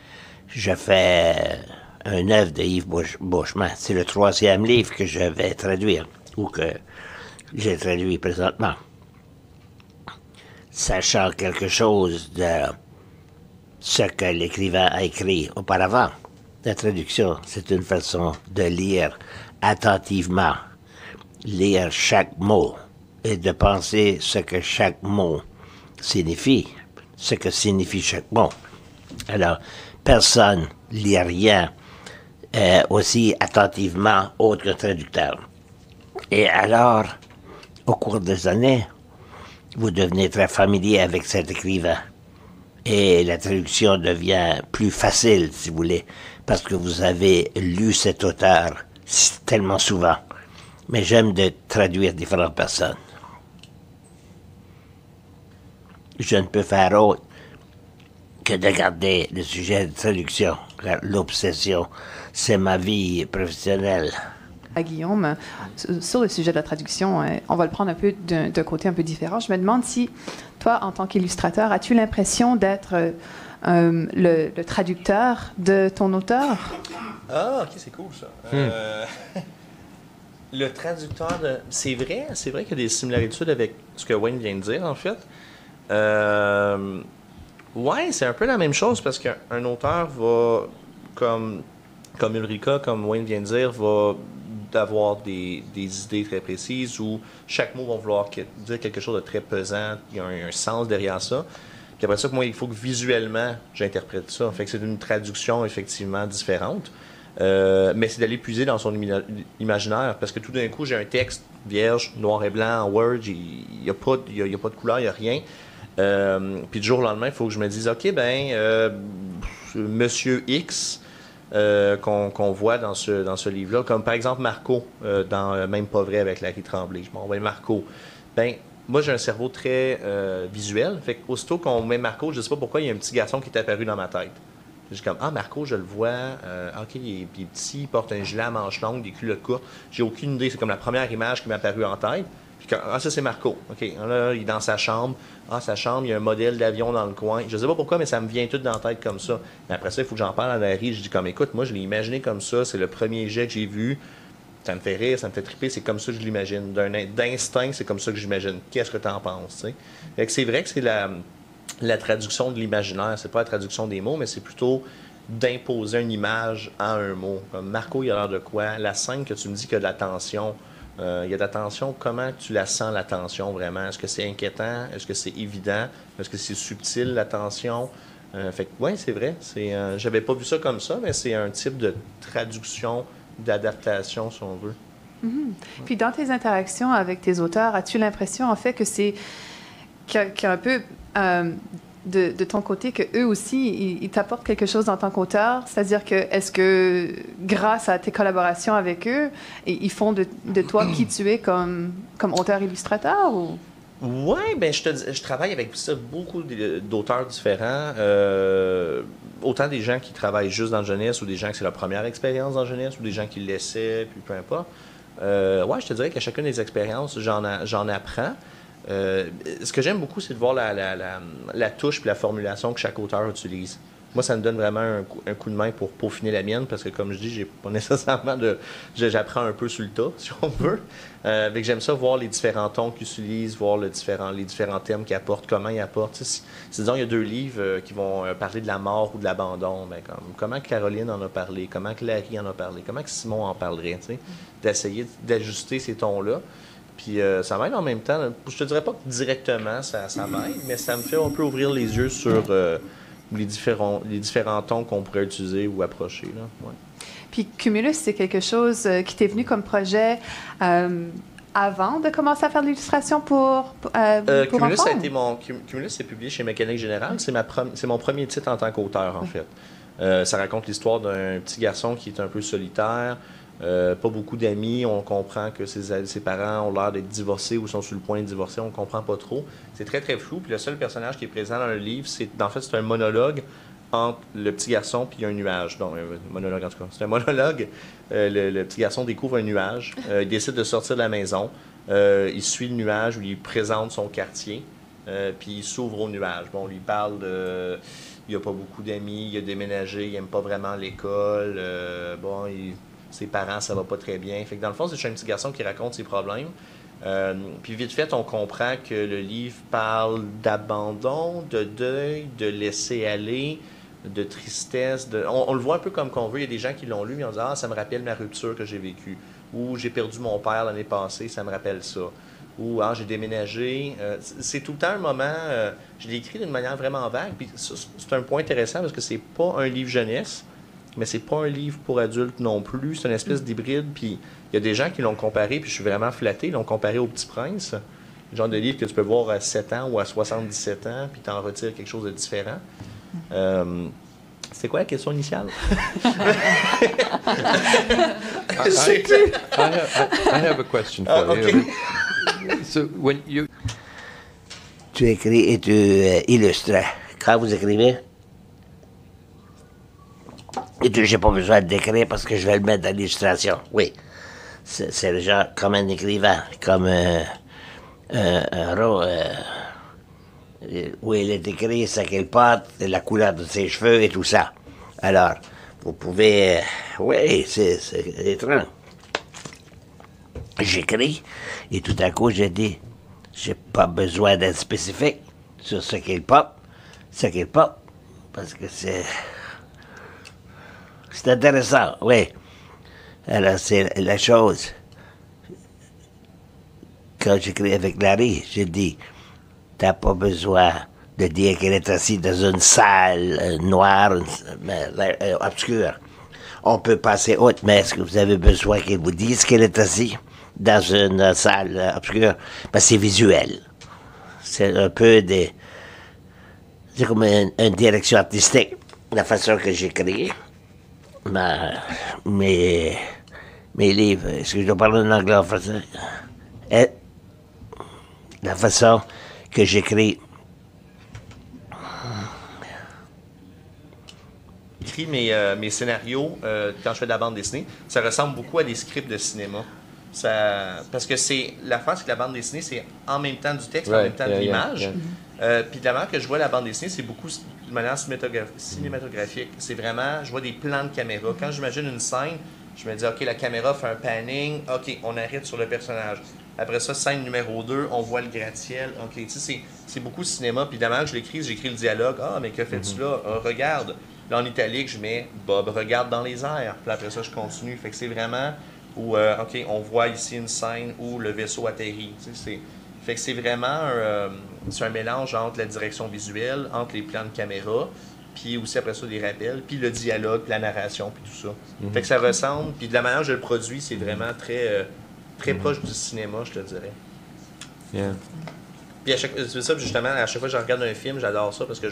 Je fais un œuvre de Yves Beauchemin. C'est le 3e livre que je vais traduire, ou que j'ai traduit présentement. Sachant quelque chose de ce que l'écrivain a écrit auparavant. La traduction, c'est une façon de lire attentivement, lire chaque mot et de penser ce que chaque mot signifie, ce que signifie chaque mot. Alors, personne lit rien aussi attentivement autre que traducteur. Et alors, au cours des années, vous devenez très familier avec cet écrivain. Et la traduction devient plus facile, si vous voulez, parce que vous avez lu cet auteur tellement souvent. Mais j'aime de traduire différentes personnes. Je ne peux faire autre que de garder le sujet de traduction, car l'obsession, c'est ma vie professionnelle. À Guillaume, sur le sujet de la traduction, on va le prendre un peu d'un côté un peu différent. Je me demande si, toi, en tant qu'illustrateur, as-tu l'impression d'être le traducteur de ton auteur? Ah, ok, c'est cool ça. Le traducteur de... C'est vrai qu'il y a des similitudes avec ce que Wayne vient de dire, en fait. Ouais, c'est un peu la même chose parce qu'un auteur va, comme Ulrika, comme Wayne vient de dire, va avoir des idées très précises où chaque mot va vouloir dire quelque chose de très pesant, il y a un sens derrière ça. Puis après ça, moi, il faut que visuellement, j'interprète ça. Fait que c'est une traduction effectivement différente. Mais c'est d'aller puiser dans son imaginaire, parce que tout d'un coup, j'ai un texte vierge, noir et blanc, en Word, il n'y a pas de couleur, il n'y a rien. Puis du jour au lendemain, il faut que je me dise, OK, Monsieur X, qu'on voit dans ce livre-là, comme par exemple Marco, dans Même pas vrai avec Larry Tremblay. Je m'envoie Marco. Moi, j'ai un cerveau très visuel. Fait qu'aussitôt qu'on met Marco, je ne sais pas pourquoi, il y a un petit garçon qui est apparu dans ma tête. Je suis comme, Marco, je le vois. OK, il est petit, il porte un gilet à manches longues, des culottes courtes. J'ai aucune idée. C'est comme la première image qui m'est apparue en tête. Puis ça, c'est Marco. OK, là, il est dans sa chambre. Sa chambre, il y a un modèle d'avion dans le coin. Je ne sais pas pourquoi, mais ça me vient tout dans la tête comme ça. Mais après ça, il faut que j'en parle à Larry. Je dis comme, écoute, moi, je l'ai imaginé comme ça. C'est le premier jet que j'ai vu. Ça me fait rire, ça me fait triper. C'est comme ça que je l'imagine. D'instinct, c'est comme ça que j'imagine. Qu'est-ce que tu en penses? Fait que c'est vrai que c'est la traduction de l'imaginaire. C'est pas la traduction des mots, mais c'est plutôt d'imposer une image à un mot. Comme Marco, il a l'air de quoi? La scène que tu me dis qu'il y a de la tension. Il y a de la tension. Comment tu la sens, la tension, vraiment? Est-ce que c'est inquiétant? Est-ce que c'est évident? Est-ce que c'est subtil, la tension? Fait que, oui, c'est vrai. J'avais pas vu ça comme ça, mais c'est un type de traduction, d'adaptation, si on veut. Mm-hmm. Puis, dans tes interactions avec tes auteurs, as-tu l'impression, en fait, que c'est qu'un peu de ton côté, qu'eux aussi, ils t'apportent quelque chose en tant qu'auteur? C'est-à-dire que, est-ce que, grâce à tes collaborations avec eux, ils font de toi qui tu es comme auteur-illustrateur? Ou? Oui, je travaille avec beaucoup d'auteurs différents. Autant des gens qui travaillent juste dans le jeunesse, ou des gens que c'est leur première expérience dans le jeunesse, ou des gens qui l'essaient, puis peu importe. Je te dirais qu'à chacune des expériences, j'en apprends. Ce que j'aime beaucoup, c'est de voir la touche et la formulation que chaque auteur utilise. Moi, ça me donne vraiment un coup de main pour peaufiner la mienne, parce que, comme je dis, j'ai pas nécessairement j'apprends un peu sur le tas, si on veut. Mais j'aime ça, voir les différents tons qu'ils utilisent, voir les différents thèmes qu'ils apportent, comment ils apportent. Disons, il y a 2 livres qui vont parler de la mort ou de l'abandon. Comment Caroline en a parlé, comment Larry en a parlé, comment Simon en parlerait, d'essayer d'ajuster ces tons-là. Puis ça m'aide en même temps. Je te dirais pas que directement ça m'aide, mais ça me fait un peu ouvrir les yeux sur les différents tons qu'on pourrait utiliser ou approcher. Là. Ouais. Puis Cumulus, c'est quelque chose qui t'est venu comme projet avant de commencer à faire de l'illustration pour Cumulus, enfants? Cumulus, c'est publié chez Mécanique Générale. C'est mon premier titre en tant qu'auteur, en fait. Ça raconte l'histoire d'un petit garçon qui est un peu solitaire, Pas beaucoup d'amis. On comprend que ses parents ont l'air d'être divorcés ou sont sur le point de divorcer. On ne comprend pas trop. C'est très, très flou. Puis le seul personnage qui est présent dans le livre, c'est un monologue entre le petit garçon puis un nuage. Donc, un monologue en tout cas. C'est un monologue. Le petit garçon découvre un nuage. Il décide de sortir de la maison. Il suit le nuage où il présente son quartier. Puis il s'ouvre au nuage. Bon, on lui parle de... Il n'a pas beaucoup d'amis, il a déménagé, il n'aime pas vraiment l'école. Ses parents, ça va pas très bien. Fait que dans le fond, c'est un petit garçon qui raconte ses problèmes. Puis vite fait, on comprend que le livre parle d'abandon, de deuil, de laisser aller, de tristesse. On le voit un peu comme qu'on veut. Il y a des gens qui l'ont lu et on dit « Ah, ça me rappelle ma rupture que j'ai vécue. » Ou « J'ai perdu mon père l'année passée, ça me rappelle ça. » Ou « Ah, j'ai déménagé. » C'est tout le temps un moment... je l'ai écrit d'une manière vraiment vague. Puis c'est un point intéressant parce que c'est pas un livre jeunesse, mais c'est pas un livre pour adultes non plus. C'est une espèce d'hybride. Puis il y a des gens qui l'ont comparé, puis je suis vraiment flatté, ils l'ont comparé au Petit Prince. Le genre de livre que tu peux voir à 7 ans ou à 77 ans, puis t'en retires quelque chose de différent. C'est quoi la question initiale? I have a question for you. So when you... Tu écris et tu illustres. Quand vous écrivez, et j'ai pas besoin de décrire parce que je vais le mettre dans l'illustration. Oui. C'est déjà comme un écrivain, comme un rôle où il est écrit ce qu'il porte, la couleur de ses cheveux et tout ça. Alors, vous pouvez... oui, c'est étrange. J'écris et tout à coup, j'ai dit, j'ai pas besoin d'être spécifique sur ce qu'il porte, parce que c'est intéressant, oui. Alors, c'est la chose. Quand j'écris avec Larry, j'ai dit, t'as pas besoin de dire qu'elle est assise dans une salle noire, obscure. On peut passer autre, mais est-ce que vous avez besoin qu'elle vous dise qu'elle est assise dans une salle obscure? Ben, c'est visuel. C'est un peu c'est comme une direction artistique, la façon que j'écris. Mes livres, est-ce que je dois parler en anglais ou en français? Et la façon que j'écris. J'écris mes scénarios quand je fais de la bande dessinée. Ça ressemble beaucoup à des scripts de cinéma. Parce que la fin, c'est que la bande dessinée, c'est en même temps du texte, en même temps de l'image. Puis de la manière que je vois la bande dessinée, c'est beaucoup de manière cinématographique. C'est vraiment, je vois des plans de caméra. Quand j'imagine une scène, je me dis, OK, la caméra fait un panning, OK, on arrête sur le personnage. Après ça, scène numéro 2, on voit le gratte-ciel. OK, tu sais, c'est beaucoup de cinéma. Puis de la manière que je l'écris, j'écris le dialogue. Ah, mais que fais-tu là? Regarde. Là, en italique, je mets Bob regarde dans les airs. Puis après ça, je continue. Fait que c'est vraiment où, OK, on voit ici une scène où le vaisseau atterrit. Tu sais, fait que c'est vraiment un mélange entre la direction visuelle, entre les plans de caméra, puis aussi après ça des rappels, puis le dialogue, puis la narration, puis tout ça. Fait que ça ressemble, puis de la manière dont je le produis, c'est vraiment très proche du cinéma, je te dirais. Yeah. Puis c'est ça, justement, à chaque fois que je regarde un film, j'adore ça parce que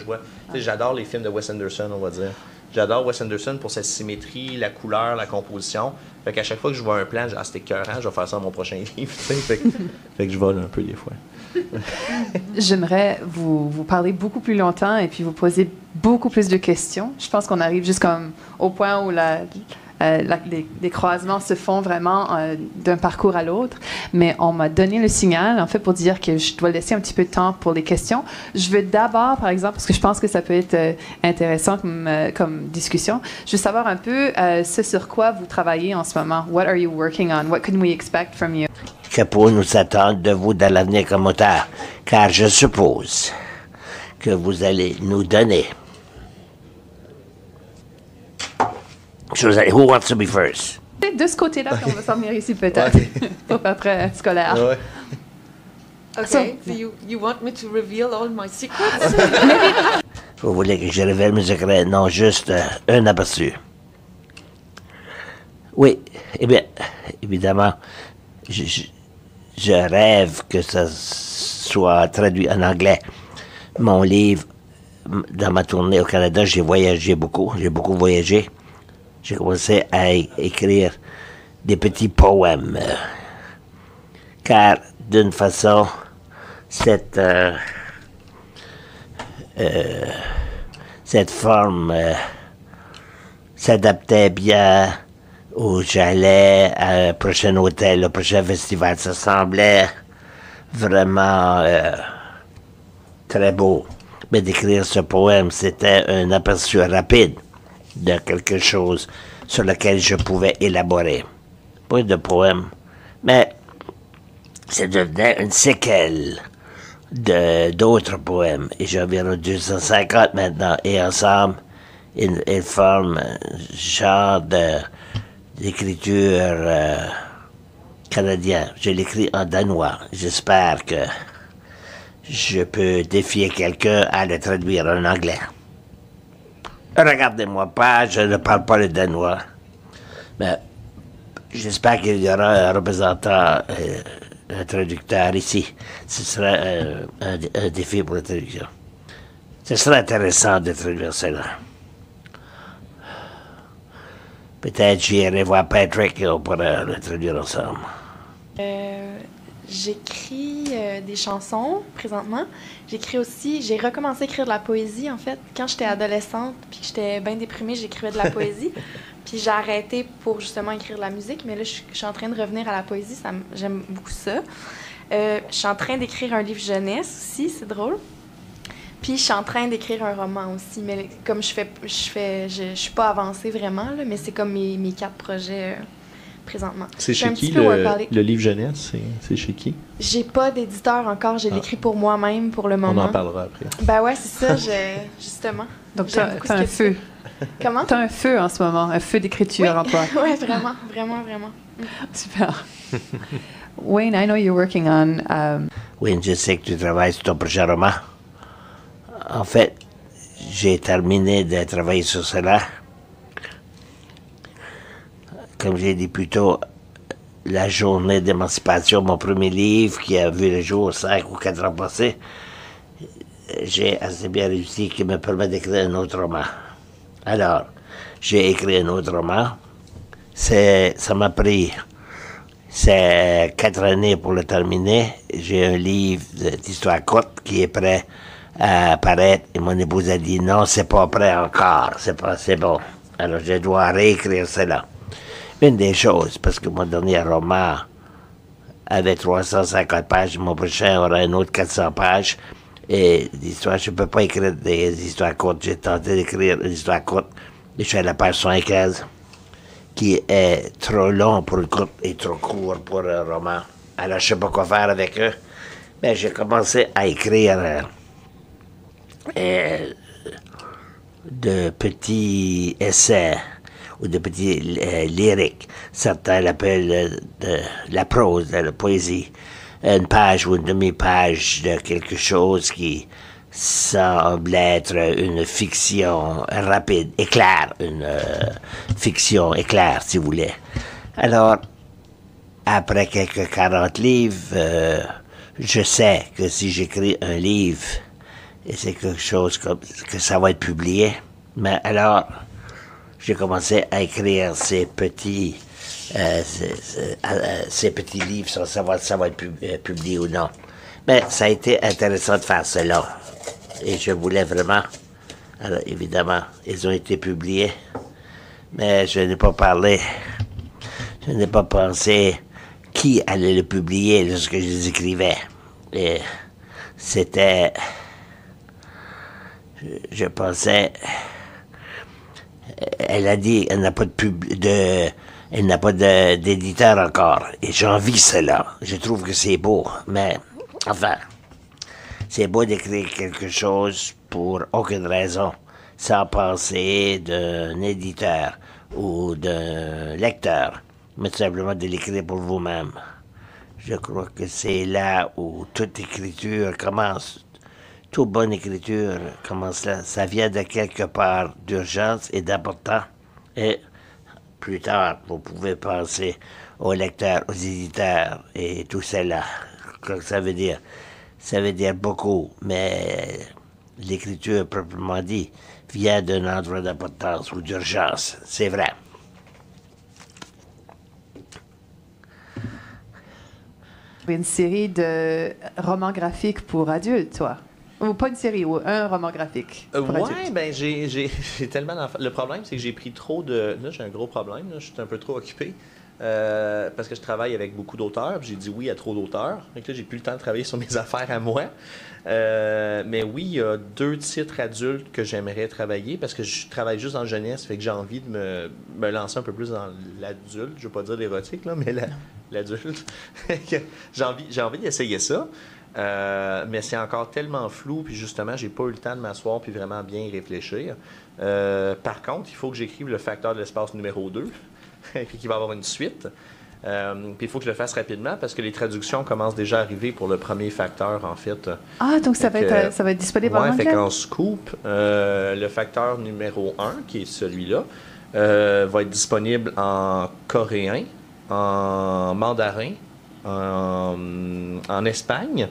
j'adore les films de Wes Anderson, on va dire. J'adore Wes Anderson pour sa symétrie, la couleur, la composition. Fait qu'à chaque fois que je vois un plan, c'était écœurant, je vais faire ça dans mon prochain livre. Fait que je vole un peu des fois. J'aimerais vous parler beaucoup plus longtemps et puis vous poser beaucoup plus de questions. Je pense qu'on arrive juste comme au point où les croisements se font vraiment d'un parcours à l'autre. Mais on m'a donné le signal, en fait, pour dire que je dois laisser un petit peu de temps pour les questions. Je veux d'abord, par exemple, parce que je pense que ça peut être intéressant comme discussion, je veux savoir un peu ce sur quoi vous travaillez en ce moment. What are you working on? What can we expect from you? Que pour nous attendre de vous dans l'avenir comme auteur, car je suppose que vous allez nous donner. Who wants to be first? C'est de ce côté-là qu'on va s'en venir ici peut-être, pour après scolaire. Ouais. Okay, so you want me to reveal all my secrets? Vous voulez que je révèle mes secrets? Non, juste un aperçu. Oui, eh bien, évidemment, je rêve que ça soit traduit en anglais. Mon livre, dans ma tournée au Canada, j'ai voyagé beaucoup. J'ai beaucoup voyagé. J'ai commencé à écrire des petits poèmes. Car, d'une façon, cette forme s'adaptait bien où j'allais à un prochain hôtel, au prochain festival. Ça semblait vraiment très beau. Mais d'écrire ce poème, c'était un aperçu rapide de quelque chose sur lequel je pouvais élaborer. Pas de poème, mais ça devenait une séquelle d'autres poèmes. Et j'ai environ 250 maintenant. Et ensemble, ils forment un genre d'écriture canadien. Je l'écris en danois. J'espère que je peux défier quelqu'un à le traduire en anglais. Regardez-moi pas, je ne parle pas le danois. Mais j'espère qu'il y aura un représentant, un traducteur ici. Ce serait un défi pour la traduction. Ce serait intéressant de traduire cela. Peut-être j'irai voir Patrick et on pourra le traduire ensemble. J'écris des chansons présentement. J'ai recommencé à écrire de la poésie en fait. Quand j'étais adolescente puis que j'étais bien déprimée, j'écrivais de la poésie. Puis j'ai arrêté pour justement écrire de la musique, mais là je suis en train de revenir à la poésie, j'aime beaucoup ça. Je suis en train d'écrire un livre jeunesse aussi, c'est drôle. Puis je suis en train d'écrire un roman aussi, mais comme je suis pas avancée vraiment là, mais c'est comme mes 4 projets présentement. C'est chez qui le livre jeunesse? C'est chez qui? J'ai pas d'éditeur encore, j'ai l'écrit pour moi-même pour le moment. On en parlera après. Ben ouais, c'est ça, justement. Donc t'as un feu. Comment? T'as un feu en ce moment, un feu d'écriture en toi. Oui, vraiment, vraiment, vraiment. Super. Wayne, I know you're working on... Wayne, je sais que tu travailles sur ton prochain roman. En fait, j'ai terminé de travailler sur cela. Comme j'ai dit plus tôt, la journée d'émancipation, mon premier livre qui a vu le jour 5 ou 4 ans passés, j'ai assez bien réussi qui me permet d'écrire un autre roman. Alors, j'ai écrit un autre roman. Ça m'a pris 4 années pour le terminer. J'ai un livre d'histoire courte qui est prêt à apparaître et mon épouse a dit non, c'est pas prêt encore, c'est pas assez bon. Alors, je dois réécrire cela. Une des choses, parce que mon dernier roman avait 350 pages, mon prochain aura un autre 400 pages. Et l'histoire, je ne peux pas écrire des histoires courtes. J'ai tenté d'écrire une histoire courte. Et je suis à la page 75, qui est trop long pour une courte et trop court pour un roman. Alors, je ne sais pas quoi faire avec eux. Mais j'ai commencé à écrire de petits essais ou de petits lyriques. Certains l'appellent de la prose, de la poésie. Une page ou une demi-page de quelque chose qui semble être une fiction rapide, éclair, une fiction éclair, si vous voulez. Alors, après quelques 40 livres, je sais que si j'écris un livre, et c'est quelque chose que ça va être publié, mais alors, j'ai commencé à écrire ces petits livres sans savoir si ça va être publié ou non. Mais ça a été intéressant de faire cela. Et je voulais vraiment... Alors, évidemment, ils ont été publiés. Mais je n'ai pas parlé... Je n'ai pas pensé qui allait le publier lorsque je les écrivais. Et c'était... Je pensais... Elle a dit qu'elle n'a pas elle n'a pas d'éditeur encore. Et j'envie cela. Je trouve que c'est beau. Mais, enfin, c'est beau d'écrire quelque chose pour aucune raison, sans penser d'un éditeur ou d'un lecteur, mais simplement de l'écrire pour vous-même. Je crois que c'est là où toute écriture commence. Toute bonne écriture commence là. Ça vient de quelque part d'urgence et d'important. Et plus tard, vous pouvez penser aux lecteurs, aux éditeurs et tout cela. Ça veut dire beaucoup, mais l'écriture proprement dit vient d'un endroit d'importance ou d'urgence. C'est vrai. Une série de romans graphiques pour adultes, toi? Ou pas une série, ou un roman graphique pour adultes? Ouais, ben j'ai tellement d'enfants. Le problème, c'est que j'ai pris trop de... Là, j'ai un gros problème. Là, je suis un peu trop occupé. Parce que je travaille avec beaucoup d'auteurs. Puis j'ai dit oui à trop d'auteurs. Donc là, j'ai plus le temps de travailler sur mes affaires à moi. Mais oui, il y a 2 titres adultes que j'aimerais travailler parce que je travaille juste en jeunesse. Fait que j'ai envie de me lancer un peu plus dans l'adulte. Je veux pas dire l'érotique, là, mais l'adulte. j'ai envie d'essayer ça. Mais c'est encore tellement flou, puis justement, j'ai pas eu le temps de m'asseoir puis vraiment bien y réfléchir. Par contre, il faut que j'écrive le facteur de l'espace numéro 2, puis qu'il va y avoir une suite. Puis il faut que je le fasse rapidement parce que les traductions commencent déjà à arriver pour le premier facteur, en fait. Ah, donc ça va être disponible en anglais? Fait qu'en scoop, le facteur numéro 1, qui est celui-là, va être disponible en coréen, en mandarin, en Espagne.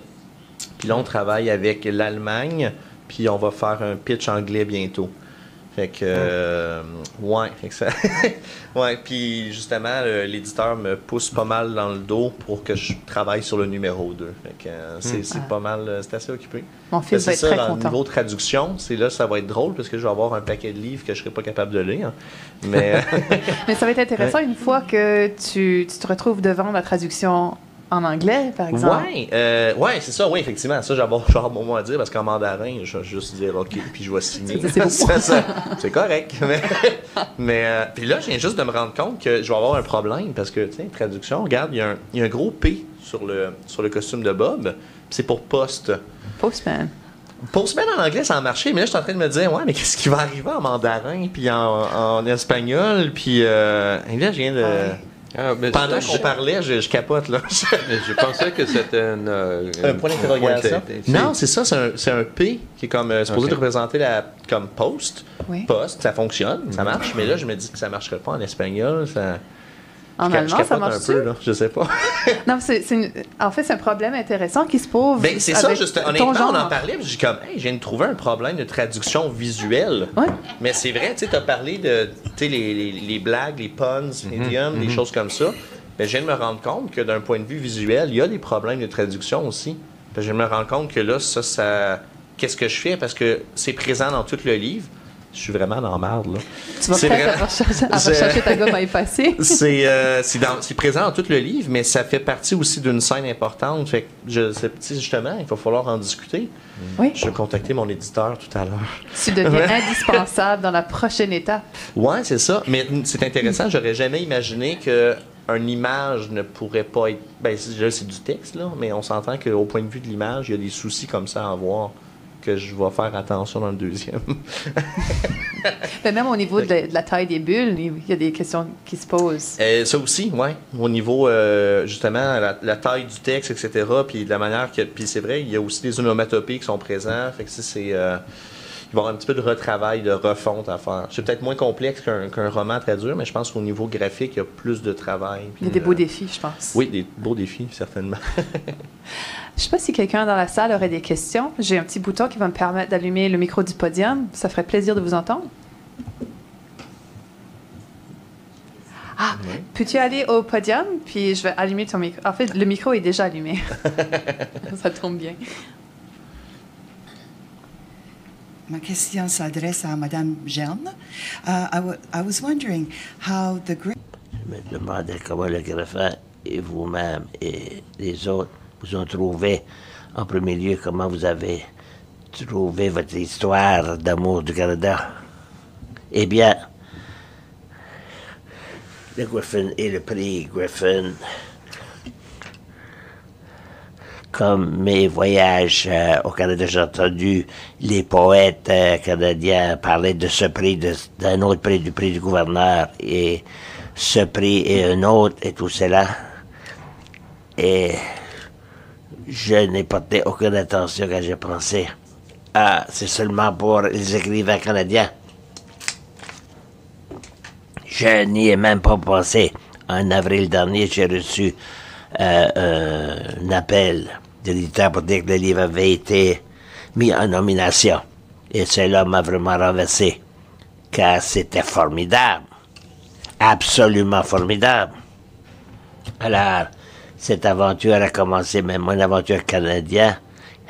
Puis là, on travaille avec l'Allemagne, puis on va faire un pitch anglais bientôt. Fait que, ouais, fait que ça... ouais, puis justement, l'éditeur me pousse pas mal dans le dos pour que je travaille sur le numéro 2. Fait que c'est pas mal, c'est assez occupé. Mon fils va être très content. Niveau traduction, c'est là, ça va être drôle parce que je vais avoir un paquet de livres que je serai pas capable de lire. Mais, mais ça va être intéressant une fois que tu te retrouves devant la traduction en anglais, par exemple. Ouais, c'est ça, oui, effectivement. Ça, j'ai avoir mon mot à dire parce qu'en mandarin, je vais juste dire OK, puis je vais signer. C'est correct. Mais puis là, je viens juste de me rendre compte que je vais avoir un problème parce que, tu sais, traduction, regarde, il y a un gros P sur le costume de Bob, puis c'est pour poste. Postman. Postman en anglais, ça a marché, mais là, je suis en train de me dire, ouais, mais qu'est-ce qui va arriver en mandarin, puis en espagnol, puis là, je viens de... Pendant qu'on parlait, je capote, là. Je pensais que c'était un point d'interrogation. Non, c'est ça, c'est un P qui est comme supposé représenter comme post. Oui. Poste, ça fonctionne, ça marche, mais là, je me dis que ça ne marcherait pas en espagnol. En allemand, ça marche un peu, là, je sais pas. Non, en fait, c'est un problème intéressant qui se pose. Ben, c'est ça, juste, honnêtement, on en parlait, puis j'ai comme, hey, je viens de trouver un problème de traduction visuelle. Ouais. Mais c'est vrai, tu sais, as parlé de les blagues, les puns, idioms, des choses comme ça. Ben, je viens de me rendre compte que d'un point de vue visuel, il y a des problèmes de traduction aussi. Ben, je viens de me rendre compte que là, ça qu'est-ce que je fais? Parce que c'est présent dans tout le livre. Je suis vraiment dans la marde, là. Tu vas peut-être rechercher ta gomme à effacer. C'est présent dans tout le livre, mais ça fait partie aussi d'une scène importante. Fait que justement, il va falloir en discuter. Oui. Je vais contacter mon éditeur tout à l'heure. Tu deviens indispensable dans la prochaine étape. Ouais, c'est ça. Mais c'est intéressant, j'aurais jamais imaginé qu'une image ne pourrait pas être... Ben, c'est du texte, là, mais on s'entend qu'au point de vue de l'image, il y a des soucis comme ça à avoir. Que je vais faire attention dans le deuxième. Mais même au niveau de la taille des bulles, il y a des questions qui se posent. Ça aussi, oui. Au niveau, justement, la taille du texte, etc., puis de la manière que... Puis c'est vrai, il y a aussi des onomatopées qui sont présents. Fait que il va y avoir un petit peu de retravail, de refonte à faire. C'est peut-être moins complexe qu'un roman à traduire, mais je pense qu'au niveau graphique, il y a plus de travail. Puis, il y a des beaux défis, je pense. Oui, des beaux défis, certainement. Je ne sais pas si quelqu'un dans la salle aurait des questions. J'ai un petit bouton qui va me permettre d'allumer le micro du podium. Ça ferait plaisir de vous entendre. Ah, oui. Peux-tu aller au podium, puis je vais allumer ton micro. En fait, le micro est déjà allumé. Ça tombe bien. Ma question s'adresse à Madame Gerne. I was wondering how the... Je me demandais comment le greffin et vous-même et les autres vous ont trouvé, en premier lieu, comment vous avez trouvé votre histoire d'amour du Canada. Eh bien, le Griffin et le prix Griffin, comme mes voyages au Canada, j'ai entendu les poètes canadiens parler de ce prix, d'un autre prix, du prix du gouverneur, et ce prix et un autre, et tout cela. Et je n'ai porté aucune attention quand j'ai pensé. Ah, c'est seulement pour les écrivains canadiens. Je n'y ai même pas pensé. En avril dernier, j'ai reçu un appel de l'éditeur pour dire que le livre avait été mis en nomination. Et cela m'a vraiment renversé. Car c'était formidable. Absolument formidable. Alors, cette aventure a commencé, mais mon aventure canadienne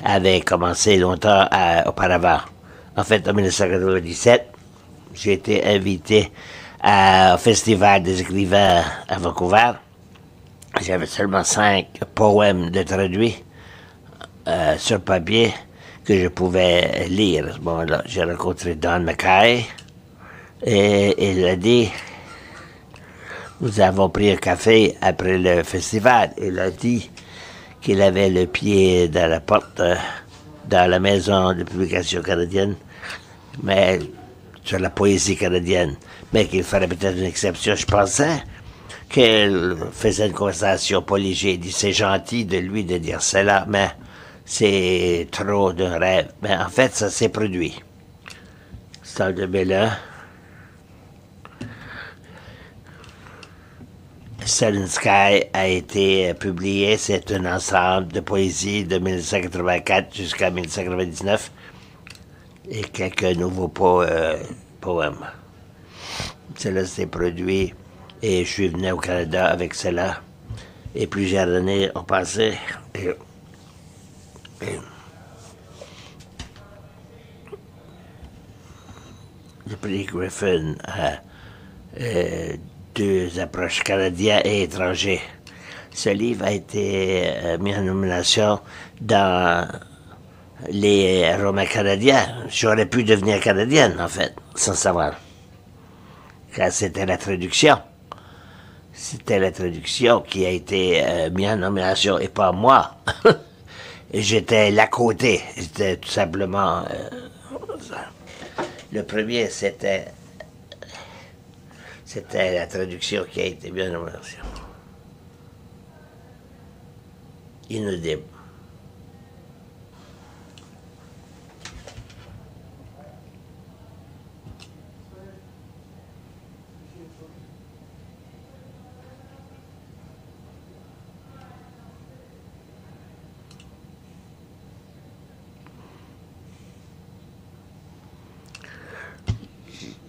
avait commencé longtemps auparavant. En fait, en 1997, j'ai été invité au Festival des écrivains à Vancouver. J'avais seulement 5 poèmes de traduits sur papier que je pouvais lire. À ce moment-là, j'ai rencontré Don Mackay et il a dit, nous avons pris un café après le festival. Il a dit qu'il avait le pied dans la porte dans la maison de publication canadienne, mais sur la poésie canadienne, mais qu'il ferait peut-être une exception. Je pensais qu'il faisait une conversation polygée. Il dit, c'est gentil de lui de dire cela, mais c'est trop d'un rêve. Mais en fait, ça s'est produit. C'est en 2001. Sun Sky a été publié. C'est un ensemble de poésie de 1984 jusqu'à 1999 et quelques nouveaux poèmes. Cela s'est produit et je suis venu au Canada avec cela. Et plusieurs années ont passé. Le prix Griffin a deux approches canadiennes et étrangères. Ce livre a été mis en nomination dans les romans canadiens. J'aurais pu devenir canadienne, en fait, sans savoir. Car c'était la traduction. C'était la traduction qui a été mise en nomination et pas moi. Et j'étais là côté. J'étais tout simplement... le premier, c'était la traduction qui a été mise en nomination. Inaudible.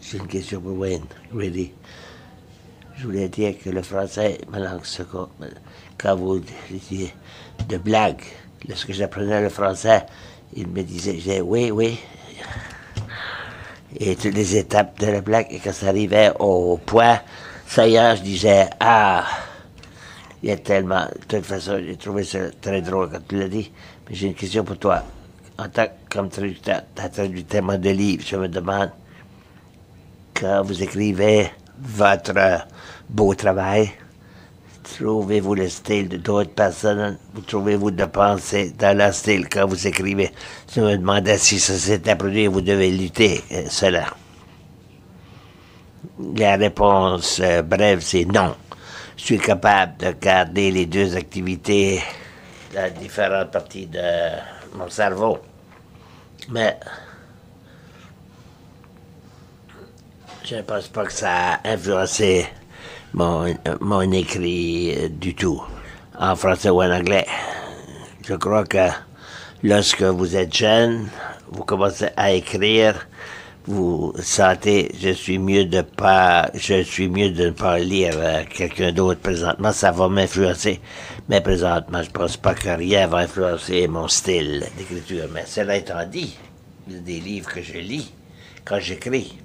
C'est une question pour Wayne, really. Je voulais dire que le français est ma langue seconde. Quand vous disiez de blague, lorsque j'apprenais le français, il me disait, je disais, oui, oui. Et toutes les étapes de la blague, et quand ça arrivait au point, ça y est, je disais, ah, il y a tellement... De toute façon, j'ai trouvé ça très drôle quand tu l'as dit. Mais j'ai une question pour toi. En tant que comme traducteur, tu as traduit tellement de livres, je me demande, quand vous écrivez votre beau travail, trouvez-vous le style d'autres personnes? Vous trouvez-vous de penser dans leur style quand vous écrivez? Je me demandais si ça s'était produit, vous devez lutter cela. La réponse brève, c'est non. Je suis capable de garder les deux activités dans différentes parties de mon cerveau. Mais je ne pense pas que ça a influencé mon écrit du tout, en français ou en anglais. Je crois que lorsque vous êtes jeune, vous commencez à écrire, vous sentez, je suis mieux de ne pas lire quelqu'un d'autre présentement, ça va m'influencer. Mais présentement, je pense pas que rien va influencer mon style d'écriture. Mais cela étant dit, il y a des livres que je lis quand j'écris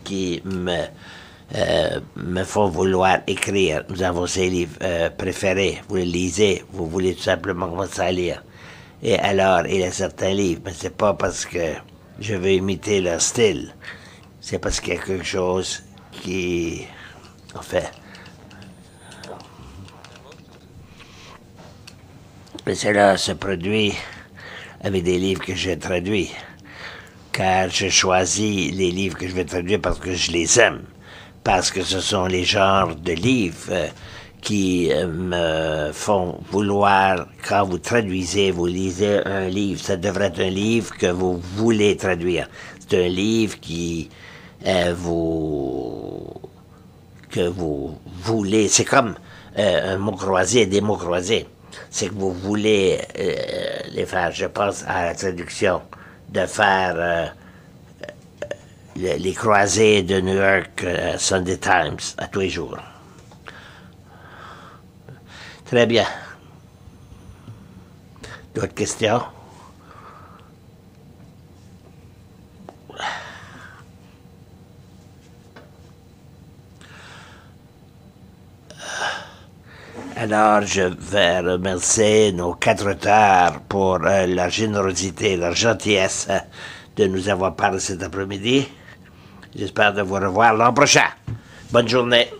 qui me font vouloir écrire. Nous avons ces livres préférés. Vous les lisez, vous voulez tout simplement commencer à lire. Et alors, il y a certains livres, mais c'est pas parce que je veux imiter leur style. C'est parce qu'il y a quelque chose qui... En fait... Et cela se produit avec des livres que j'ai traduits. Car je choisis les livres que je vais traduire parce que je les aime. Parce que ce sont les genres de livres qui me font vouloir, quand vous traduisez, vous lisez un livre, ça devrait être un livre que vous voulez traduire. C'est un livre que vous voulez, c'est comme un mot croisé, des mots croisés. C'est que vous voulez les faire. Je pense à la traduction de faire les croisés de New York Sunday Times à tous les jours. Très bien. D'autres questions? Alors, je vais remercier nos 4 auteurs pour leur générosité, leur gentillesse de nous avoir parlé cet après-midi. J'espère de vous revoir l'an prochain. Bonne journée.